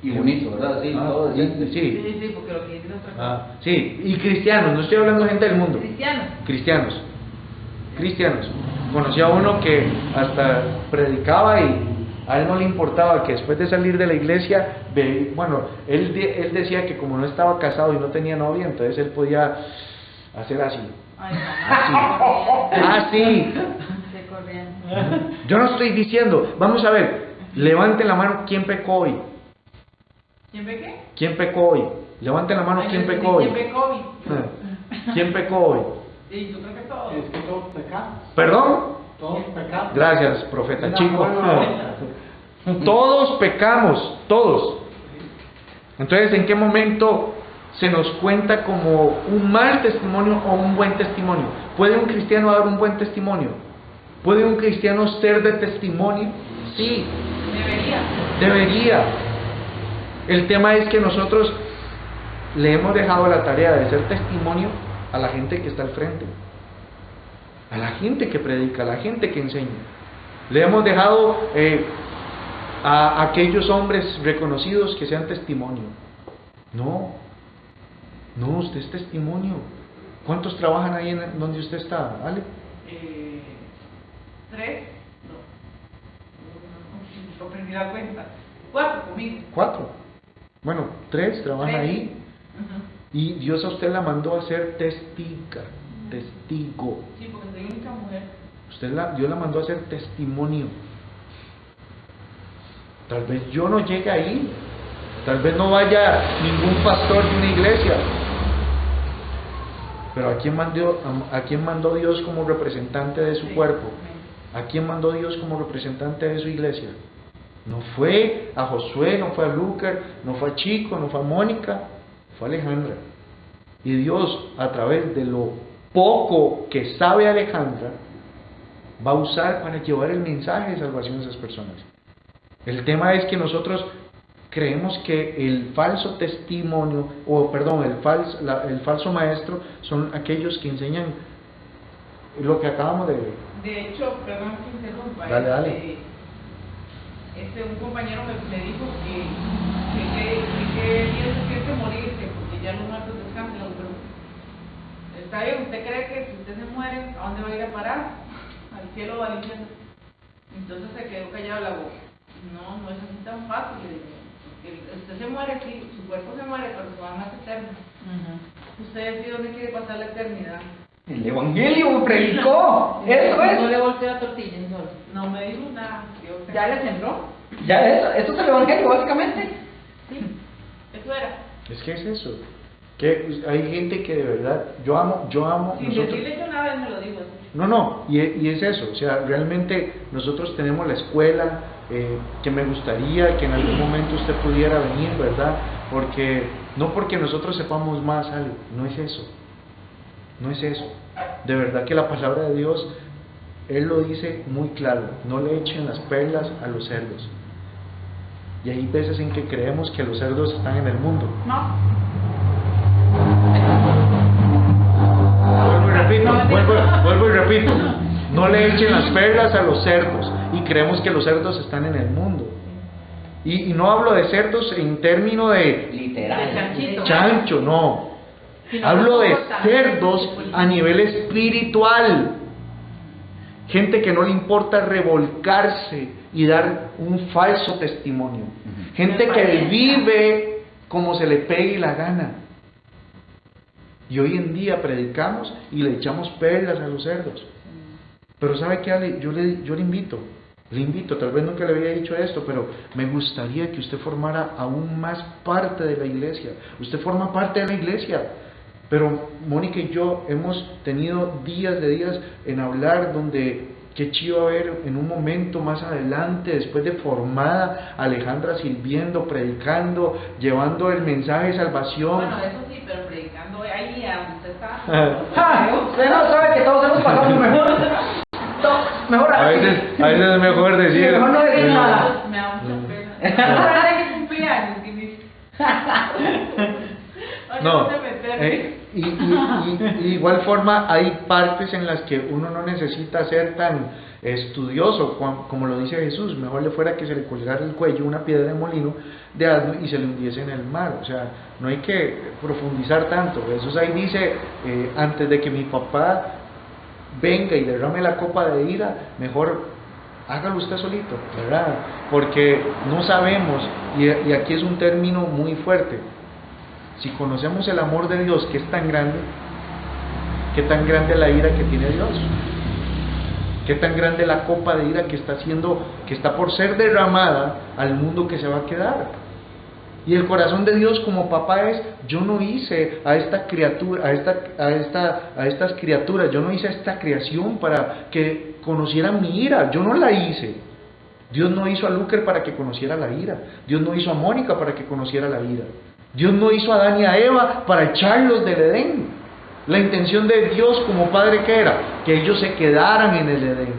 Y bonito, ¿verdad? Sí, todo decente. Sí, porque lo que dice es otra cosa. Sí, y cristianos, no estoy hablando de gente del mundo. Cristianos. Cristianos. Conocí a uno que hasta predicaba y a él no le importaba que después de salir de la iglesia, él decía que como no estaba casado y no tenía novia, entonces él podía hacer así. Ay, Así. Se corriendo. Yo no estoy diciendo, vamos a ver, levanten la mano, ¿quién pecó hoy? ¿Quién ve qué? ¿Quién pecó hoy? Levanten la mano, ¿quién pecó hoy? ¿Quién pecó hoy? ¿Quién pecó hoy? Sí, yo creo que todos. Es que todos pecamos. ¿Perdón? Todos pecamos. Gracias, profeta Una chico. buena Todos pecamos, todos. Entonces, ¿en qué momento se nos cuenta como un mal testimonio o un buen testimonio? ¿Puede un cristiano dar un buen testimonio? ¿Puede un cristiano ser de testimonio? Sí, debería. El tema es que nosotros le hemos dejado la tarea de ser testimonio a la gente que está al frente, a la gente que predica, a la gente que enseña. Le hemos dejado a aquellos hombres reconocidos que sean testimonio. No, usted es testimonio. ¿Cuántos trabajan ahí en donde usted está, Ale? 3, no aprendí la cuenta. 4 conmigo. 4. Bueno, 3 trabajan 3. ahí. Y Dios a usted la mandó a ser testigo. Sí, porque soy única mujer. Dios la mandó a ser testimonio. Tal vez yo no llegue ahí. Tal vez no vaya ningún pastor de una iglesia. Pero ¿a quién mandó Dios como representante de su cuerpo? ¿A quién mandó Dios como representante de su iglesia? No fue a Josué, no fue a Lucas, no fue a Chico, no fue a Mónica, fue a Alejandra. Y Dios, a través de lo poco que sabe Alejandra, va a usar para llevar el mensaje de salvación a esas personas. El tema es que nosotros creemos que el falso testimonio, el falso maestro son aquellos que enseñan lo que acabamos de ver. De hecho, perdón que interrumpa. Dale. Un compañero me dijo que Dios siente morirse porque ya los muertos descansan, pero está bien, ¿usted cree que si usted se muere, a dónde va a ir a parar? ¿Al cielo o al infierno? Entonces se quedó callado la boca. No es así tan fácil. Porque usted se muere, sí, su cuerpo se muere, pero su alma es eterna. Usted decide dónde quiere pasar la eternidad. El evangelio predicó. Eso es. No le volteó la tortilla en solo. No me dijo nada. ¿Ya le sembró? Ya eso es el evangelio, básicamente. Sí, eso era. Es que es eso. Que hay gente que de verdad, yo amo. Sin decirle yo nada, él me lo dijo. No, y es eso, o sea, realmente nosotros tenemos la escuela, que me gustaría que en algún momento usted pudiera venir, ¿verdad? No porque nosotros sepamos más algo, no es eso. De verdad que la palabra de Dios, Él lo dice muy claro, no le echen las perlas a los cerdos. Y hay veces en que creemos que los cerdos están en el mundo. No. Vuelvo y repito, no le echen las perlas a los cerdos y creemos que los cerdos están en el mundo. Y no hablo de cerdos en términos de literal, chancho, no. Hablo de cerdos a nivel espiritual. Gente que no le importa revolcarse y dar un falso testimonio. Gente que vive como se le pegue la gana. Y hoy en día predicamos y le echamos perlas a los cerdos. Pero ¿sabe qué, Ale? Yo le invito, tal vez nunca le había dicho esto, pero me gustaría que usted formara aún más parte de la iglesia. Usted forma parte de la iglesia. Pero Mónica y yo hemos tenido días en hablar donde qué chido ver en un momento más adelante, después de formada, Alejandra sirviendo, predicando, llevando el mensaje de salvación. Bueno, eso sí, pero predicando ahí a donde usted está. Usted no sabe que todos hemos pasado lo mejor. Mejor A veces es mejor decir. Sí, mejor no decir nada. Me da mucha pena. Ahora que cumplí años, y me... No, Oye, meterme. y igual forma hay partes en las que uno no necesita ser tan estudioso como lo dice Jesús. Mejor le fuera que se le colgara el cuello una piedra de molino de asno y se le hundiese en el mar. O sea, no hay que profundizar tanto. Jesús ahí dice, antes de que mi papá venga y derrame la copa de ira, mejor hágalo usted solito, ¿verdad? Porque no sabemos, y aquí es un término muy fuerte. Si conocemos el amor de Dios, que es tan grande, ¿qué tan grande la ira que tiene Dios? ¿Qué tan grande la copa de ira que está por ser derramada al mundo que se va a quedar? Y el corazón de Dios como papá es, yo no hice a esta criatura, a estas criaturas, yo no hice a esta creación para que conocieran mi ira, yo no la hice. Dios no hizo a Luker para que conociera la ira. Dios no hizo a Mónica para que conociera la ira. Dios no hizo a Adán y a Eva para echarlos del Edén. La intención de Dios como padre, ¿qué era? Que ellos se quedaran en el Edén,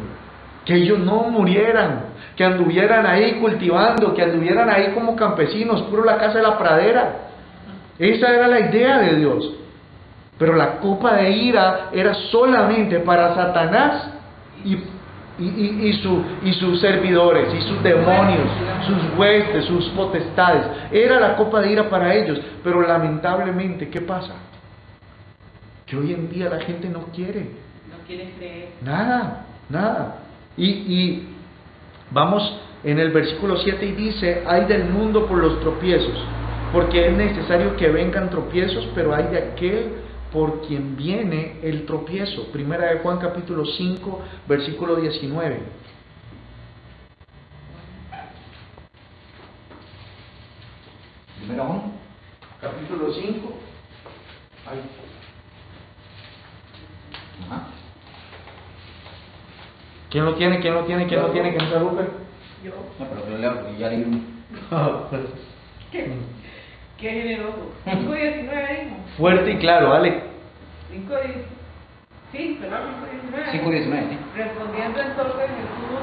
que ellos no murieran, que anduvieran ahí cultivando, que anduvieran ahí como campesinos, puro la casa de la pradera. Esa era la idea de Dios. Pero la copa de ira era solamente para Satanás y sus servidores, y sus demonios, sus huestes, sus potestades. Era la copa de ira para ellos. Pero lamentablemente, ¿qué pasa? Que hoy en día la gente no quiere. No quiere creer. Nada. Y vamos en el versículo 7 y dice, ay del mundo por los tropiezos, porque es necesario que vengan tropiezos, pero hay de aquel por quien viene el tropiezo. Primera de Juan capítulo 5, versículo 19. Primero Juan. Capítulo 5. Ay. Ajá. ¿Quién lo tiene? ¿Quién no se agrupe? Yo. No, pero yo leo porque ya leí uno. Qué generoso. 5:19 dijo. Fuerte y claro, dale. 5:19. Sí, ¿verdad? 5:19. 5:19, sí. Respondiendo entonces Jesús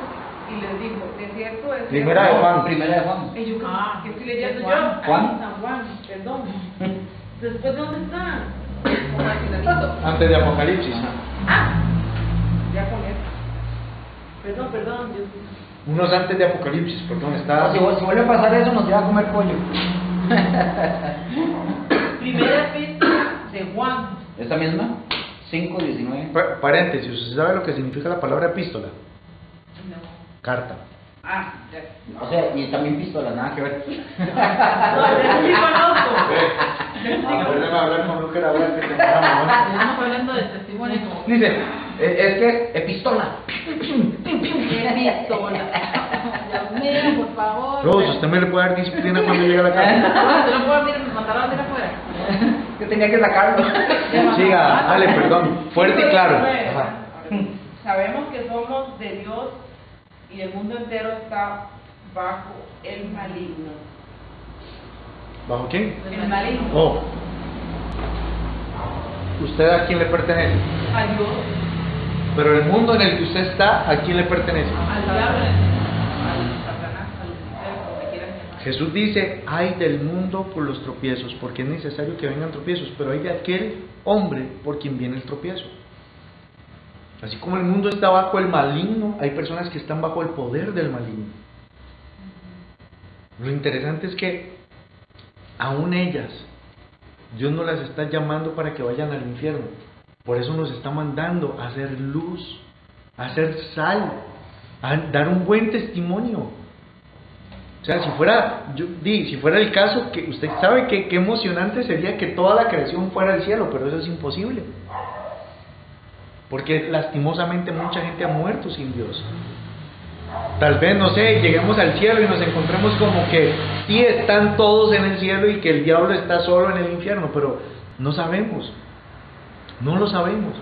y les dijo, de cierto es Primera de Juan. Primera de Juan. Y yo, ¿qué estoy leyendo yo? Juan. Ahí, San Juan, perdón. ¿Después de dónde está? Como al finalito. Antes de Apocalipsis. Ya con esto. Perdón, Dios. Unos antes de Apocalipsis, perdón, está. Si vuelve a pasar eso, nos lleva a comer pollo. Primera epístola de Juan. ¿Esta misma? 5:19. Paréntesis, ¿usted sabe lo que significa la palabra epístola? No. Carta. Ya. O sea, y también pistola, nada que ver. No, eso sí conozco. Acuérdame hablar con Luker ahora que tengamos. Estamos hablando de testimonio como... Dice, es que epistola. Pistola. Dios mío, por favor. Rose, ¿usted me le puede dar disciplina cuando llegue a la casa? No, te lo puedo mandar a tirar afuera. Que tenía que sacarlo. Siga, dale, perdón. Fuerte y claro. Ajá. Sabemos que somos de Dios y el mundo entero está bajo el maligno. ¿Bajo quién? El maligno. Oh. ¿Usted a quién le pertenece? A Dios, Pero el mundo en el que usted está, ¿a quién le pertenece? al diablo, al Satanás, al Lucifer, como le quieran llamar. Jesús dice, ay del mundo por los tropiezos, porque es necesario que vengan tropiezos, pero hay de aquel hombre por quien viene el tropiezo. Así como el mundo está bajo el maligno, hay personas que están bajo el poder del maligno. Lo interesante es que aún ellas, Dios no las está llamando para que vayan al infierno. Por eso nos está mandando a hacer luz, a hacer sal, a dar un buen testimonio. O sea, si fuera el caso, que usted sabe que qué emocionante sería que toda la creación fuera al cielo, pero eso es imposible. Porque lastimosamente mucha gente ha muerto sin Dios. Tal vez, no sé, lleguemos al cielo y nos encontremos como que sí están todos en el cielo y que el diablo está solo en el infierno, pero no sabemos. No lo sabemos.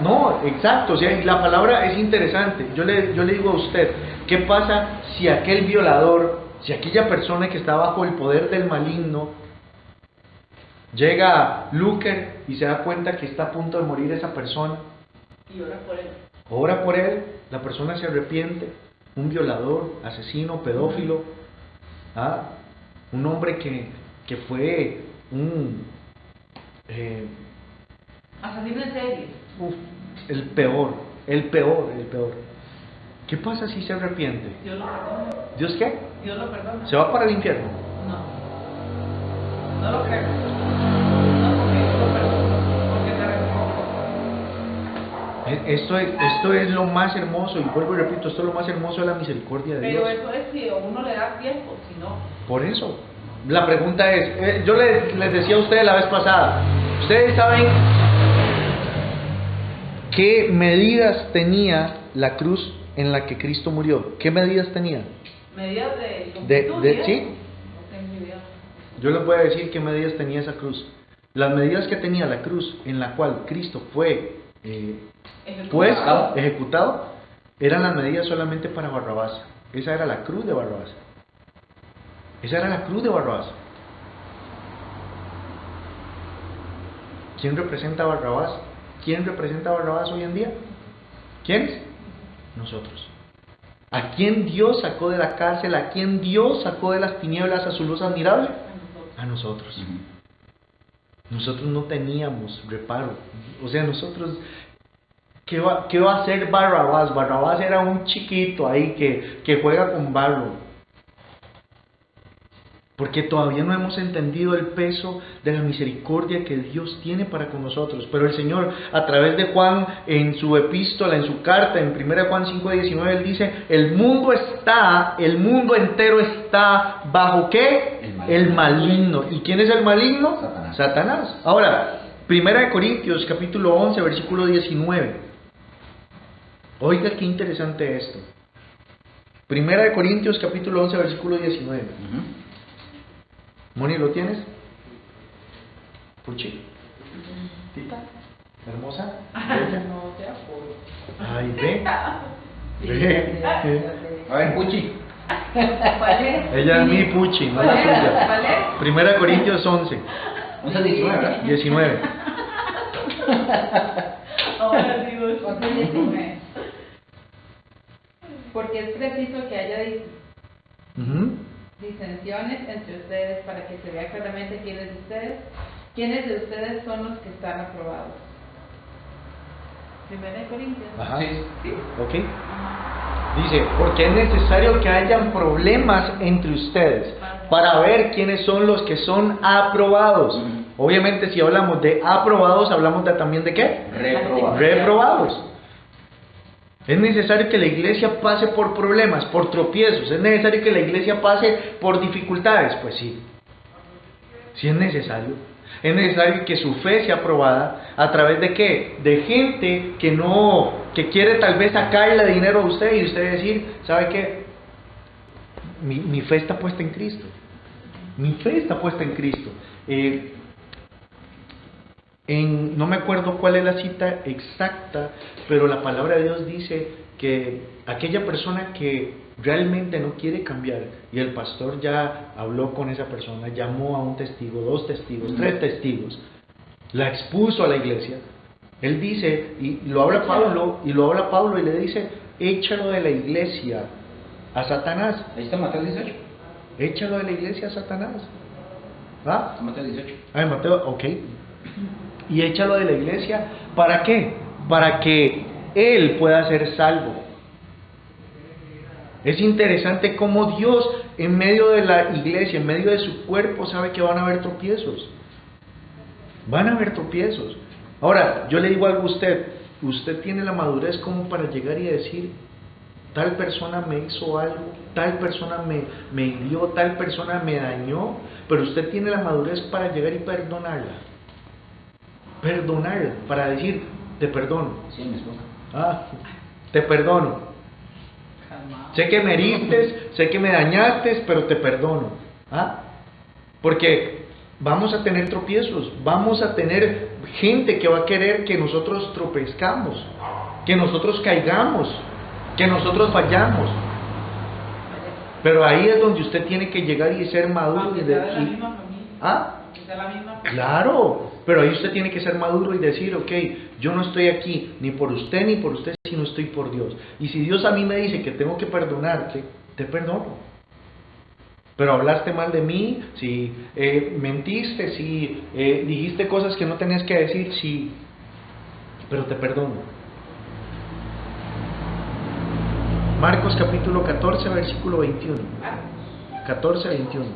No, exacto, o sea, la palabra es interesante. Yo le digo a usted, ¿qué pasa si aquel violador, si aquella persona que está bajo el poder del maligno Llega Luker y se da cuenta que está a punto de morir esa persona. Y ora por él. Ora por él, la persona se arrepiente. Un violador, asesino, pedófilo, un hombre que fue un Asesino en serie. el peor. ¿Qué pasa si se arrepiente? Dios lo perdona. ¿Dios qué? Dios lo perdona. ¿Se va para el infierno? No. No lo creo. No, porque Dios lo perdona. Porque se arrepintió. Esto es lo más hermoso, y vuelvo y repito, esto es lo más hermoso de la misericordia de Pero Dios. eso es si uno le da tiempo, si no. Por eso, la pregunta es, yo les decía a ustedes la vez pasada, ¿ustedes saben qué medidas tenía la cruz en la que Cristo murió? ¿Qué medidas tenía? Medidas de longitud, ¿sí? No tengo idea. Yo les voy a decir qué medidas tenía esa cruz. Las medidas que tenía la cruz en la cual Cristo fue ejecutado, eran las medidas solamente para Barrabás. Esa era la cruz de Barrabás. ¿Quién representa a Barrabás? ¿Quién representa a Barrabás hoy en día? ¿Quiénes? Nosotros. ¿A quién Dios sacó de la cárcel? ¿A quién Dios sacó de las tinieblas a su luz admirable? A nosotros. Nosotros no teníamos reparo. O sea, nosotros... ¿Qué va a hacer Barrabás? Barrabás era un chiquito ahí que juega con barro. Porque todavía no hemos entendido el peso de la misericordia que Dios tiene para con nosotros. Pero el Señor, a través de Juan, en su epístola, en su carta, en 1 Juan 5:19, Él dice, el mundo entero está ¿bajo qué? El maligno. ¿Y quién es el maligno? Satanás. Ahora, 1 Corintios capítulo 11, versículo 19. Oiga qué interesante esto. 1 Corintios capítulo 11, versículo 19. Moni, ¿lo tienes? Puchi. Tita. Hermosa. Bella. No te apoyo. Ay, ve. A ver, Puchi. ¿Cuál es? Ella es mi Puchi, no la tuya. ¿Cuál es? 1 Corintios 11, 19, ¿verdad? 19. Ahora digo, 11:19. Porque es preciso que haya disensiones entre ustedes para que se vea claramente quiénes de ustedes son los que están aprobados. 1 Corintios. Ajá. Sí. Ok. Dice, porque es necesario que hayan problemas entre ustedes para ver quiénes son los que son aprobados. Obviamente, si hablamos de aprobados, hablamos también de ¿qué? Reprobados. Es necesario que la iglesia pase por problemas, por tropiezos. Es necesario que la iglesia pase por dificultades. Pues sí. Sí es necesario. Es necesario que su fe sea aprobada. ¿A través de qué? De gente que quiere tal vez sacarle dinero a usted y usted decir, ¿sabe qué? Mi fe está puesta en Cristo. Mi fe está puesta en Cristo. No me acuerdo cuál es la cita exacta, pero la palabra de Dios dice que aquella persona que realmente no quiere cambiar, y el pastor ya habló con esa persona, llamó a un testigo, 2 testigos, 3 testigos, la expuso a la iglesia. Él dice, y lo habla Pablo y le dice, échalo de la iglesia a Satanás. Ahí está Mateo 18. Échalo de la iglesia a Satanás. ¿Ah? Mateo 18. Mateo, ok. Y échalo de la iglesia, ¿para qué? Para que él pueda ser salvo. Es interesante cómo Dios, en medio de la iglesia, en medio de su cuerpo, sabe que van a haber tropiezos. Van a haber tropiezos. Ahora, yo le digo algo a usted. Usted tiene la madurez como para llegar y decir, tal persona me hizo algo, tal persona me hirió, tal persona me dañó, pero usted tiene la madurez para llegar y perdonarla. Perdonarla, para decir, te perdono. Sí, mi esposa. Te perdono. Sé que me heriste, sé que me dañaste, pero te perdono. Porque vamos a tener tropiezos, vamos a tener gente que va a querer que nosotros tropezcamos, que nosotros caigamos, que nosotros fallamos. Pero ahí es donde usted tiene que llegar y ser maduro. Aunque sea de la misma familia. sea la misma persona. Claro, pero ahí usted tiene que ser maduro y decir, ok, yo no estoy aquí ni por usted, sino estoy por Dios. Y si Dios a mí me dice que tengo que perdonarte, te perdono. Pero hablaste mal de mí, si mentiste, si dijiste cosas que no tenías que decir, sí, pero te perdono. Marcos capítulo 14, versículo 21. 14, 21.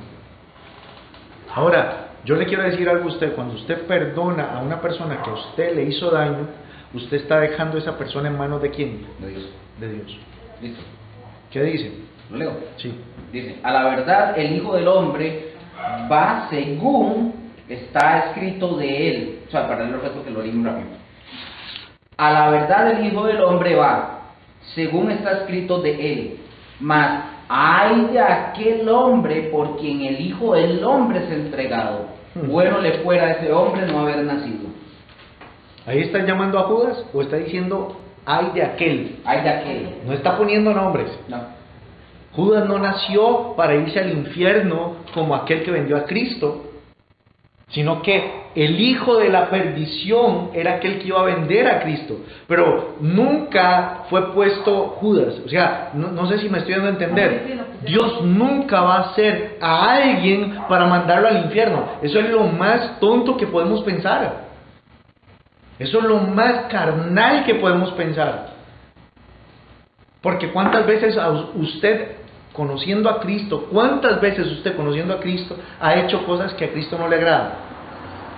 Ahora, yo le quiero decir algo a usted. Cuando usted perdona a una persona que a usted le hizo daño, usted está dejando a esa persona en manos de ¿quién? De Dios. De Dios. Listo. ¿Qué dice? ¿Lo leo? Sí. Dice, a la verdad el Hijo del Hombre va según está escrito de él. O sea, para el resto que lo leí muy rápido. A la verdad el Hijo del Hombre va según está escrito de él. Mas ay de aquel hombre por quien el Hijo del Hombre es entregado. Bueno le fuera a ese hombre no haber nacido. ¿Ahí está llamando a Judas o está diciendo ay de aquel? Ay de aquel. No está poniendo nombres. No. Judas no nació para irse al infierno como aquel que vendió a Cristo, sino que el hijo de la perdición era aquel que iba a vender a Cristo. Pero nunca fue puesto Judas. O sea, no sé si me estoy dando a entender. Dios nunca va a hacer a alguien para mandarlo al infierno. Eso es lo más tonto que podemos pensar. Eso es lo más carnal que podemos pensar. Porque cuántas veces usted conociendo a Cristo, cuántas veces usted conociendo a Cristo ha hecho cosas que a Cristo no le agradan.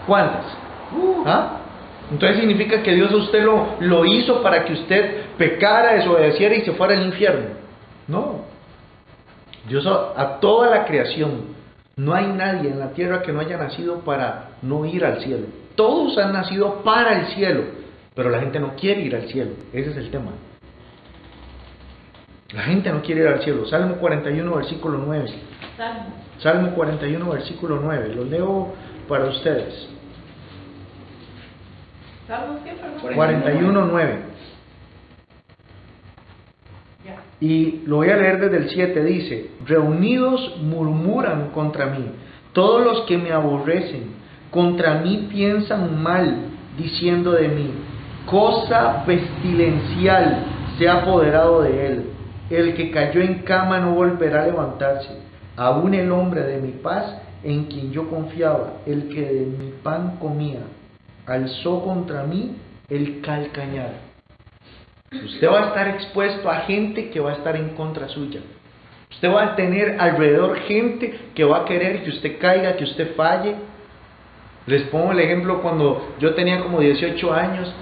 ¿Cuántas? ¿Ah? Entonces significa que Dios a usted lo hizo para que usted pecara, desobedeciera y se fuera al infierno. No. Dios a toda la creación, no hay nadie en la tierra que no haya nacido para no ir al cielo. Todos han nacido para el cielo, pero la gente no quiere ir al cielo. Ese es el tema. La gente no quiere ir al cielo. Salmo 41, versículo 9. Salmo 41, versículo 9. Lo leo para ustedes. ¿Salmos qué, perdón? 41, 9. Ya. Y lo voy a leer desde el 7. Dice: reunidos murmuran contra mí. Todos los que me aborrecen, contra mí piensan mal, diciendo de mí: cosa pestilencial se ha apoderado de él. El que cayó en cama no volverá a levantarse. Aún el hombre de mi paz, en quien yo confiaba, el que de mi pan comía, alzó contra mí el calcañar. Usted va a estar expuesto a gente que va a estar en contra suya. Usted va a tener alrededor gente que va a querer que usted caiga, que usted falle. Les pongo el ejemplo cuando yo tenía como 18 años.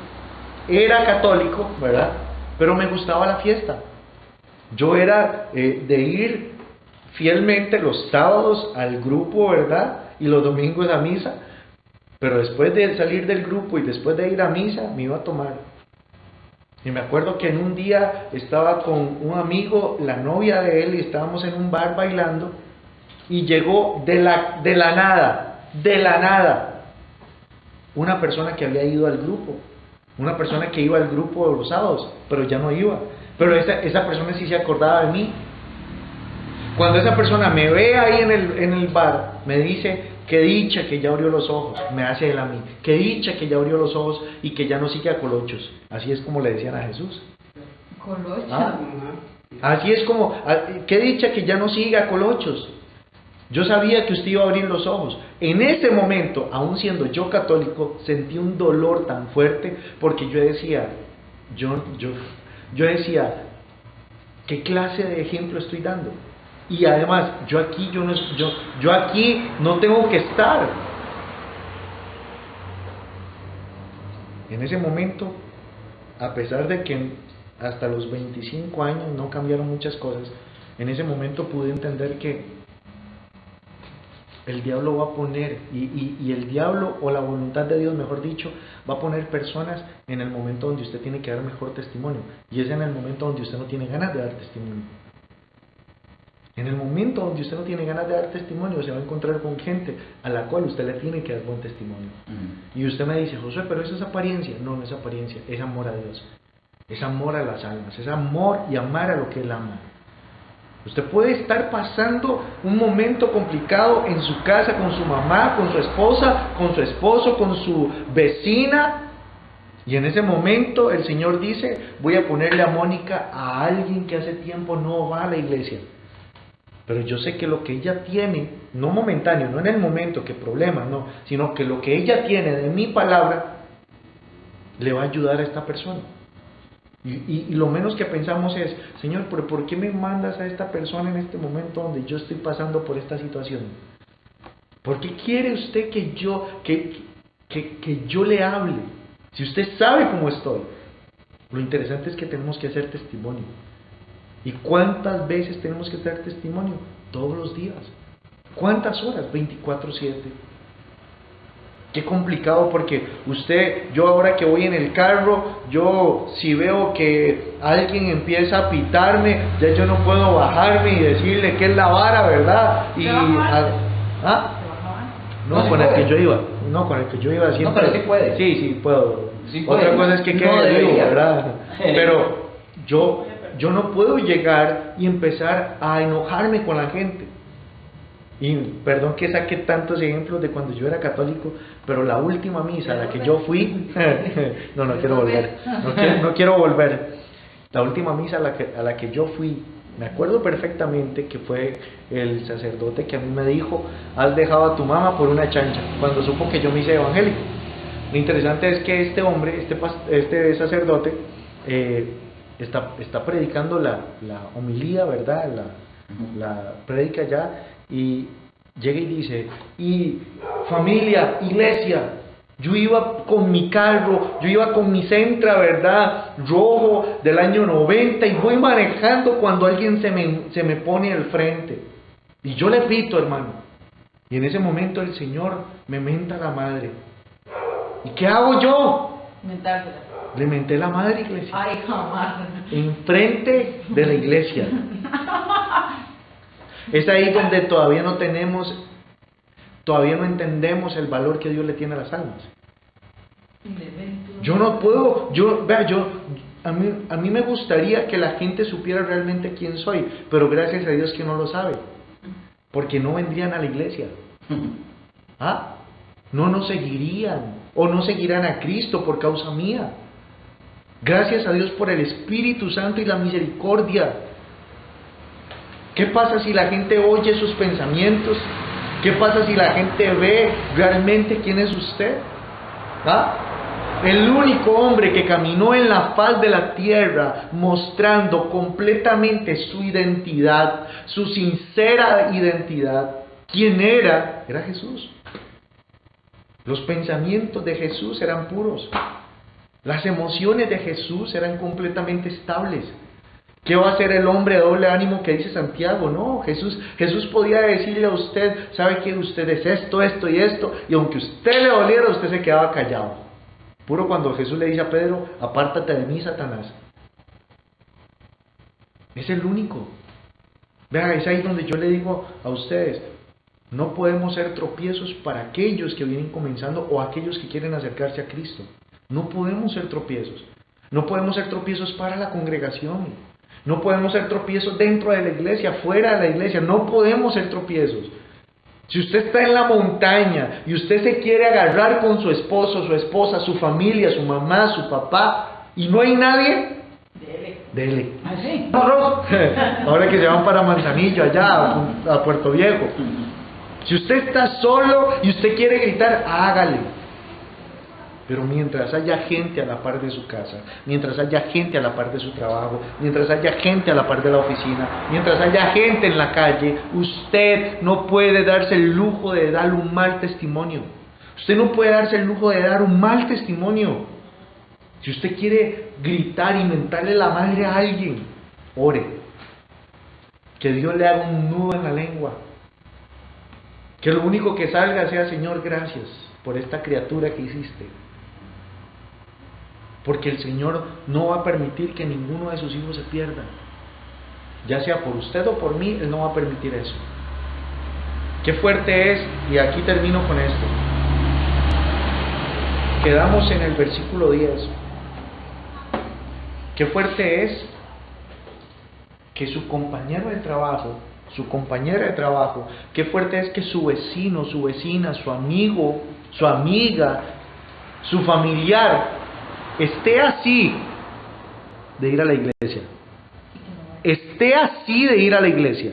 Era católico, ¿verdad? Pero me gustaba la fiesta. Yo era de ir fielmente los sábados al grupo, ¿verdad? Y los domingos a misa. Pero después de salir del grupo y después de ir a misa, me iba a tomar. Y me acuerdo que en un día estaba con un amigo, la novia de él, y estábamos en un bar bailando. Y llegó de la nada, una persona que había ido al grupo. Una persona que iba al grupo de los sábados, pero ya no iba. Pero esa persona sí se acordaba de mí. Cuando esa persona me ve ahí en el bar, me dice: qué dicha que ya abrió los ojos. Me hace él a mí: qué dicha que ya abrió los ojos y que ya no sigue a colochos. Así es como le decían a Jesús. Colocho. ¿Ah? Así es como: qué dicha que ya no sigue a colochos. Yo sabía que usted iba a abrir los ojos. En ese momento, aún siendo yo católico, sentí un dolor tan fuerte porque yo decía, ¿qué clase de ejemplo estoy dando? Y además, yo aquí no tengo que estar. En ese momento, a pesar de que hasta los 25 años no cambiaron muchas cosas, en ese momento pude entender que el diablo va a poner, y el diablo, o la voluntad de Dios, mejor dicho, va a poner personas en el momento donde usted tiene que dar mejor testimonio. Y es en el momento donde usted no tiene ganas de dar testimonio. En el momento donde usted no tiene ganas de dar testimonio, se va a encontrar con gente a la cual usted le tiene que dar buen testimonio. Y usted me dice: Josué, pero eso es apariencia. No, no es apariencia, es amor a Dios. Es amor a las almas, es amor y amar a lo que Él ama. Usted puede estar pasando un momento complicado en su casa, con su mamá, con su esposa, con su esposo, con su vecina. Y en ese momento el Señor dice, voy a ponerle a Mónica a alguien que hace tiempo no va a la iglesia. Pero yo sé que lo que ella tiene, no momentáneo, no en el momento, que problema, no, sino que lo que ella tiene de mi palabra, le va a ayudar a esta persona. Y lo menos que pensamos es, Señor, ¿pero por qué me mandas a esta persona en este momento donde yo estoy pasando por esta situación? ¿Por qué quiere usted que yo le hable? Si usted sabe cómo estoy. Lo interesante es que tenemos que hacer testimonio. ¿Y cuántas veces tenemos que hacer testimonio? Todos los días. ¿Cuántas horas? 24/7. Qué complicado, porque yo ahora que voy en el carro, yo si veo que alguien empieza a pitarme, ya yo no puedo bajarme y decirle que es la vara, ¿verdad? Y ¿ah? No, con el que yo iba. No, con el que yo iba siempre. No, pero sí puede. Sí, puedo. Sí Otra puede. cosa es que No quede vivo, debería. ¿verdad? Pero yo no puedo llegar y empezar a enojarme con la gente. Y perdón que saque tantos ejemplos de cuando yo era católico, pero la última misa a la que yo fui, no quiero volver, no quiero volver. La última misa a la que yo fui, me acuerdo perfectamente que fue el sacerdote que a mí me dijo, has dejado a tu mamá por una chancha, cuando supo que yo me hice evangélico. Lo interesante es que este hombre, este sacerdote, está predicando la homilía, ¿verdad? La prédica ya, y llega y dice, y familia, iglesia, yo iba con mi carro, yo iba con mi Sentra, ¿verdad? Rojo del año 90, y voy manejando cuando alguien se me pone al frente. Y yo le pito, hermano. Y en ese momento el Señor me menta la madre. ¿Y qué hago yo? Mentársela. Le menté la madre, iglesia. Ay, jamás. Enfrente de la iglesia. Es ahí donde todavía no entendemos el valor que Dios le tiene a las almas. Yo no puedo, a mí me gustaría que la gente supiera realmente quién soy, pero gracias a Dios que no lo sabe, porque no vendrían a la iglesia. No nos seguirían, o no seguirán a Cristo por causa mía. Gracias a Dios por el Espíritu Santo y la misericordia. ¿Qué pasa si la gente oye sus pensamientos? ¿Qué pasa si la gente ve realmente quién es usted? El único hombre que caminó en la faz de la tierra mostrando completamente su identidad, su sincera identidad, ¿quién era? Era Jesús. Los pensamientos de Jesús eran puros. Las emociones de Jesús eran completamente estables. ¿Qué va a hacer el hombre de doble ánimo que dice Santiago? No, Jesús podía decirle a usted, ¿sabe que usted es esto, esto y esto? Y aunque usted le doliera, usted se quedaba callado. Puro cuando Jesús le dice a Pedro, apártate de mí, Satanás. Es el único. Vean, es ahí donde yo le digo a ustedes, no podemos ser tropiezos para aquellos que vienen comenzando o aquellos que quieren acercarse a Cristo. No podemos ser tropiezos. No podemos ser tropiezos para la congregación. No podemos ser tropiezos dentro de la iglesia, fuera de la iglesia. No podemos ser tropiezos. Si usted está en la montaña y usted se quiere agarrar con su esposo, su esposa, su familia, su mamá, su papá, y no hay nadie, dele. ¿Ah, sí? Ahora que se van para Manzanillo, allá a Puerto Viejo. Si usted está solo y usted quiere gritar, hágale. Pero mientras haya gente a la par de su casa, mientras haya gente a la par de su trabajo, mientras haya gente a la par de la oficina, mientras haya gente en la calle, usted no puede darse el lujo de dar un mal testimonio. Usted no puede darse el lujo de dar un mal testimonio. Si usted quiere gritar y mentarle la madre a alguien, ore. Que Dios le haga un nudo en la lengua. Que lo único que salga sea, Señor, gracias por esta criatura que hiciste. Porque el Señor no va a permitir que ninguno de sus hijos se pierda. Ya sea por usted o por mí, Él no va a permitir eso. Qué fuerte es, y aquí termino con esto. Quedamos en el versículo 10. Qué fuerte es que su compañero de trabajo, su compañera de trabajo, qué fuerte es que su vecino, su vecina, su amigo, su amiga, su familiar esté así de ir a la iglesia. Esté así de ir a la iglesia.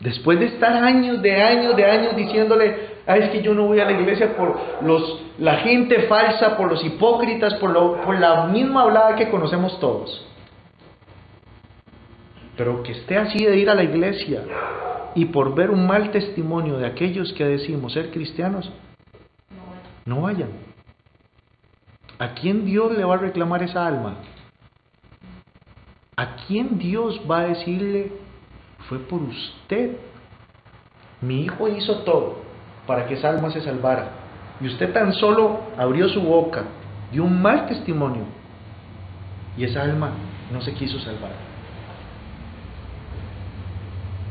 Después de estar años diciéndole, es que yo no voy a la iglesia por la gente falsa, por los hipócritas, por la misma hablada que conocemos todos. Pero que esté así de ir a la iglesia y por ver un mal testimonio de aquellos que decimos ser cristianos, no vayan. ¿A quién Dios le va a reclamar esa alma? ¿A quién Dios va a decirle, fue por usted? Mi hijo hizo todo para que esa alma se salvara, y usted tan solo abrió su boca, dio un mal testimonio, y esa alma no se quiso salvar.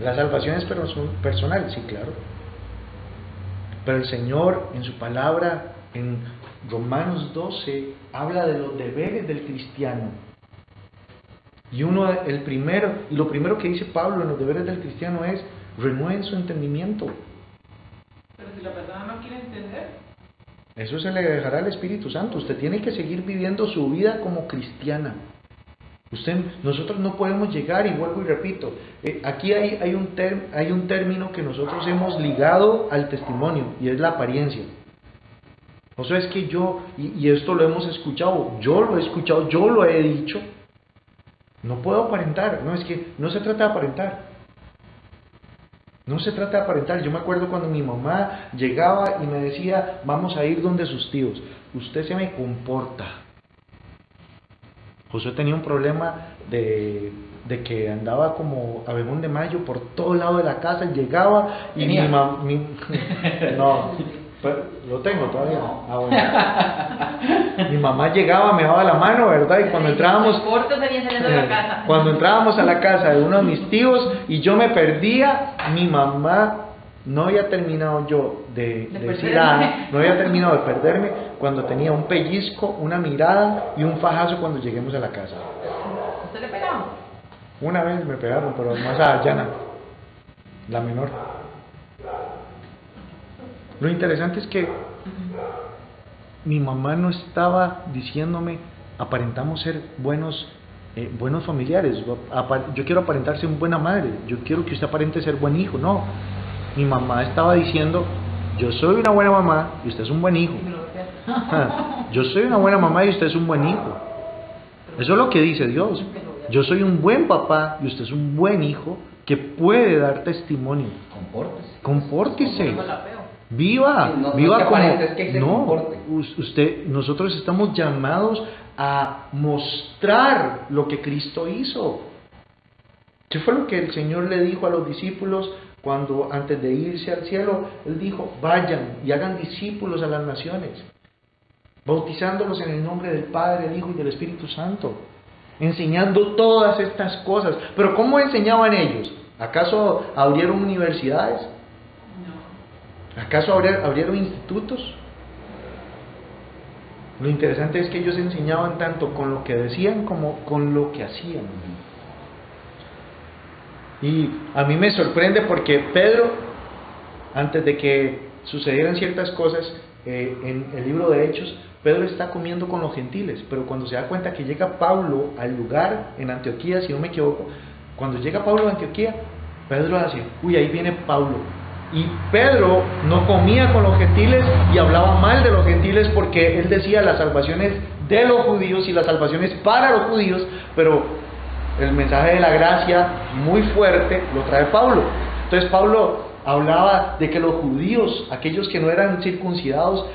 La salvación es personal, sí, claro. Pero el Señor en su palabra, en Romanos 12, habla de los deberes del cristiano. Y lo primero que dice Pablo en los deberes del cristiano es: renueven su entendimiento. Pero si la persona no quiere entender, Eso se le dejará al Espíritu Santo. Usted tiene que seguir viviendo su vida como cristiana. Nosotros no podemos llegar, y vuelvo y repito, aquí hay un término que nosotros hemos ligado al testimonio, y es la apariencia. O sea, es que y esto lo hemos escuchado, yo lo he escuchado, yo lo he dicho, no puedo aparentar. No, es que no se trata de aparentar. No se trata de aparentar. Yo me acuerdo cuando mi mamá llegaba y me decía, vamos a ir donde sus tíos, usted se me comporta. José tenía un problema de que andaba como abejón de mayo por todo lado de la casa, llegaba y no, lo tengo todavía. Bueno. Mi mamá llegaba, me daba la mano, ¿verdad? Y cuando entrábamos cuando entrábamos a la casa de uno de mis tíos y yo me perdía, mi mamá no había terminado yo de decir nada, no había terminado de perderme cuando tenía un pellizco, una mirada y un fajazo cuando lleguemos a la casa. ¿Usted le pegaba? Una vez me pegaron, pero más a Yana, la menor. Lo interesante es que mi mamá no estaba diciéndome, aparentamos ser buenos familiares, yo quiero aparentar ser una buena madre, yo quiero que usted aparente ser buen hijo. No, mi mamá estaba diciendo, yo soy una buena mamá y usted es un buen hijo. Yo soy una buena mamá y usted es un buen hijo. Eso es lo que dice Dios. Yo soy un buen papá y usted es un buen hijo que puede dar testimonio. Compórtese. Viva, viva como nosotros estamos llamados a mostrar lo que Cristo hizo. ¿Qué fue lo que el Señor le dijo a los discípulos cuando antes de irse al cielo? Él dijo, vayan y hagan discípulos a las naciones, bautizándolos en el nombre del Padre, del Hijo y del Espíritu Santo, enseñando todas estas cosas. Pero ¿cómo enseñaban ellos? ¿Acaso abrieron universidades? No. ¿Acaso abrieron institutos? Lo interesante es que ellos enseñaban tanto con lo que decían como con lo que hacían. Y a mí me sorprende porque Pedro, antes de que sucedieran ciertas cosas, en el libro de Hechos, Pedro está comiendo con los gentiles, pero cuando se da cuenta que llega Pablo al lugar en Antioquía, si no me equivoco, cuando llega Pablo a Antioquía, Pedro hace, uy, ahí viene Pablo. Y Pedro no comía con los gentiles y hablaba mal de los gentiles porque él decía la salvación es de los judíos y la salvación es para los judíos, pero el mensaje de la gracia muy fuerte lo trae Pablo. Entonces Pablo hablaba de que los judíos, aquellos que no eran circuncidados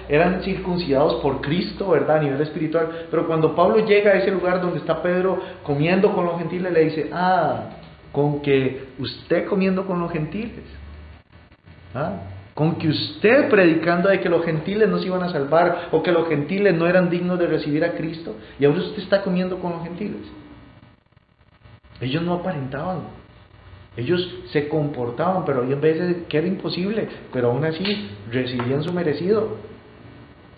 por Cristo, ¿verdad? A nivel espiritual. Pero cuando Pablo llega a ese lugar donde está Pedro comiendo con los gentiles, le dice, con que usted comiendo con los gentiles, con que usted predicando de que los gentiles no se iban a salvar o que los gentiles no eran dignos de recibir a Cristo, y ahora usted está comiendo con los gentiles. Ellos no aparentaban, ellos se comportaban, pero había veces que era imposible, pero aún así recibían su merecido.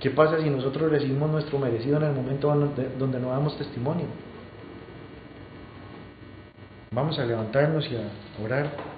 ¿Qué pasa si nosotros recibimos nuestro merecido en el momento donde no damos testimonio? Vamos a levantarnos y a orar.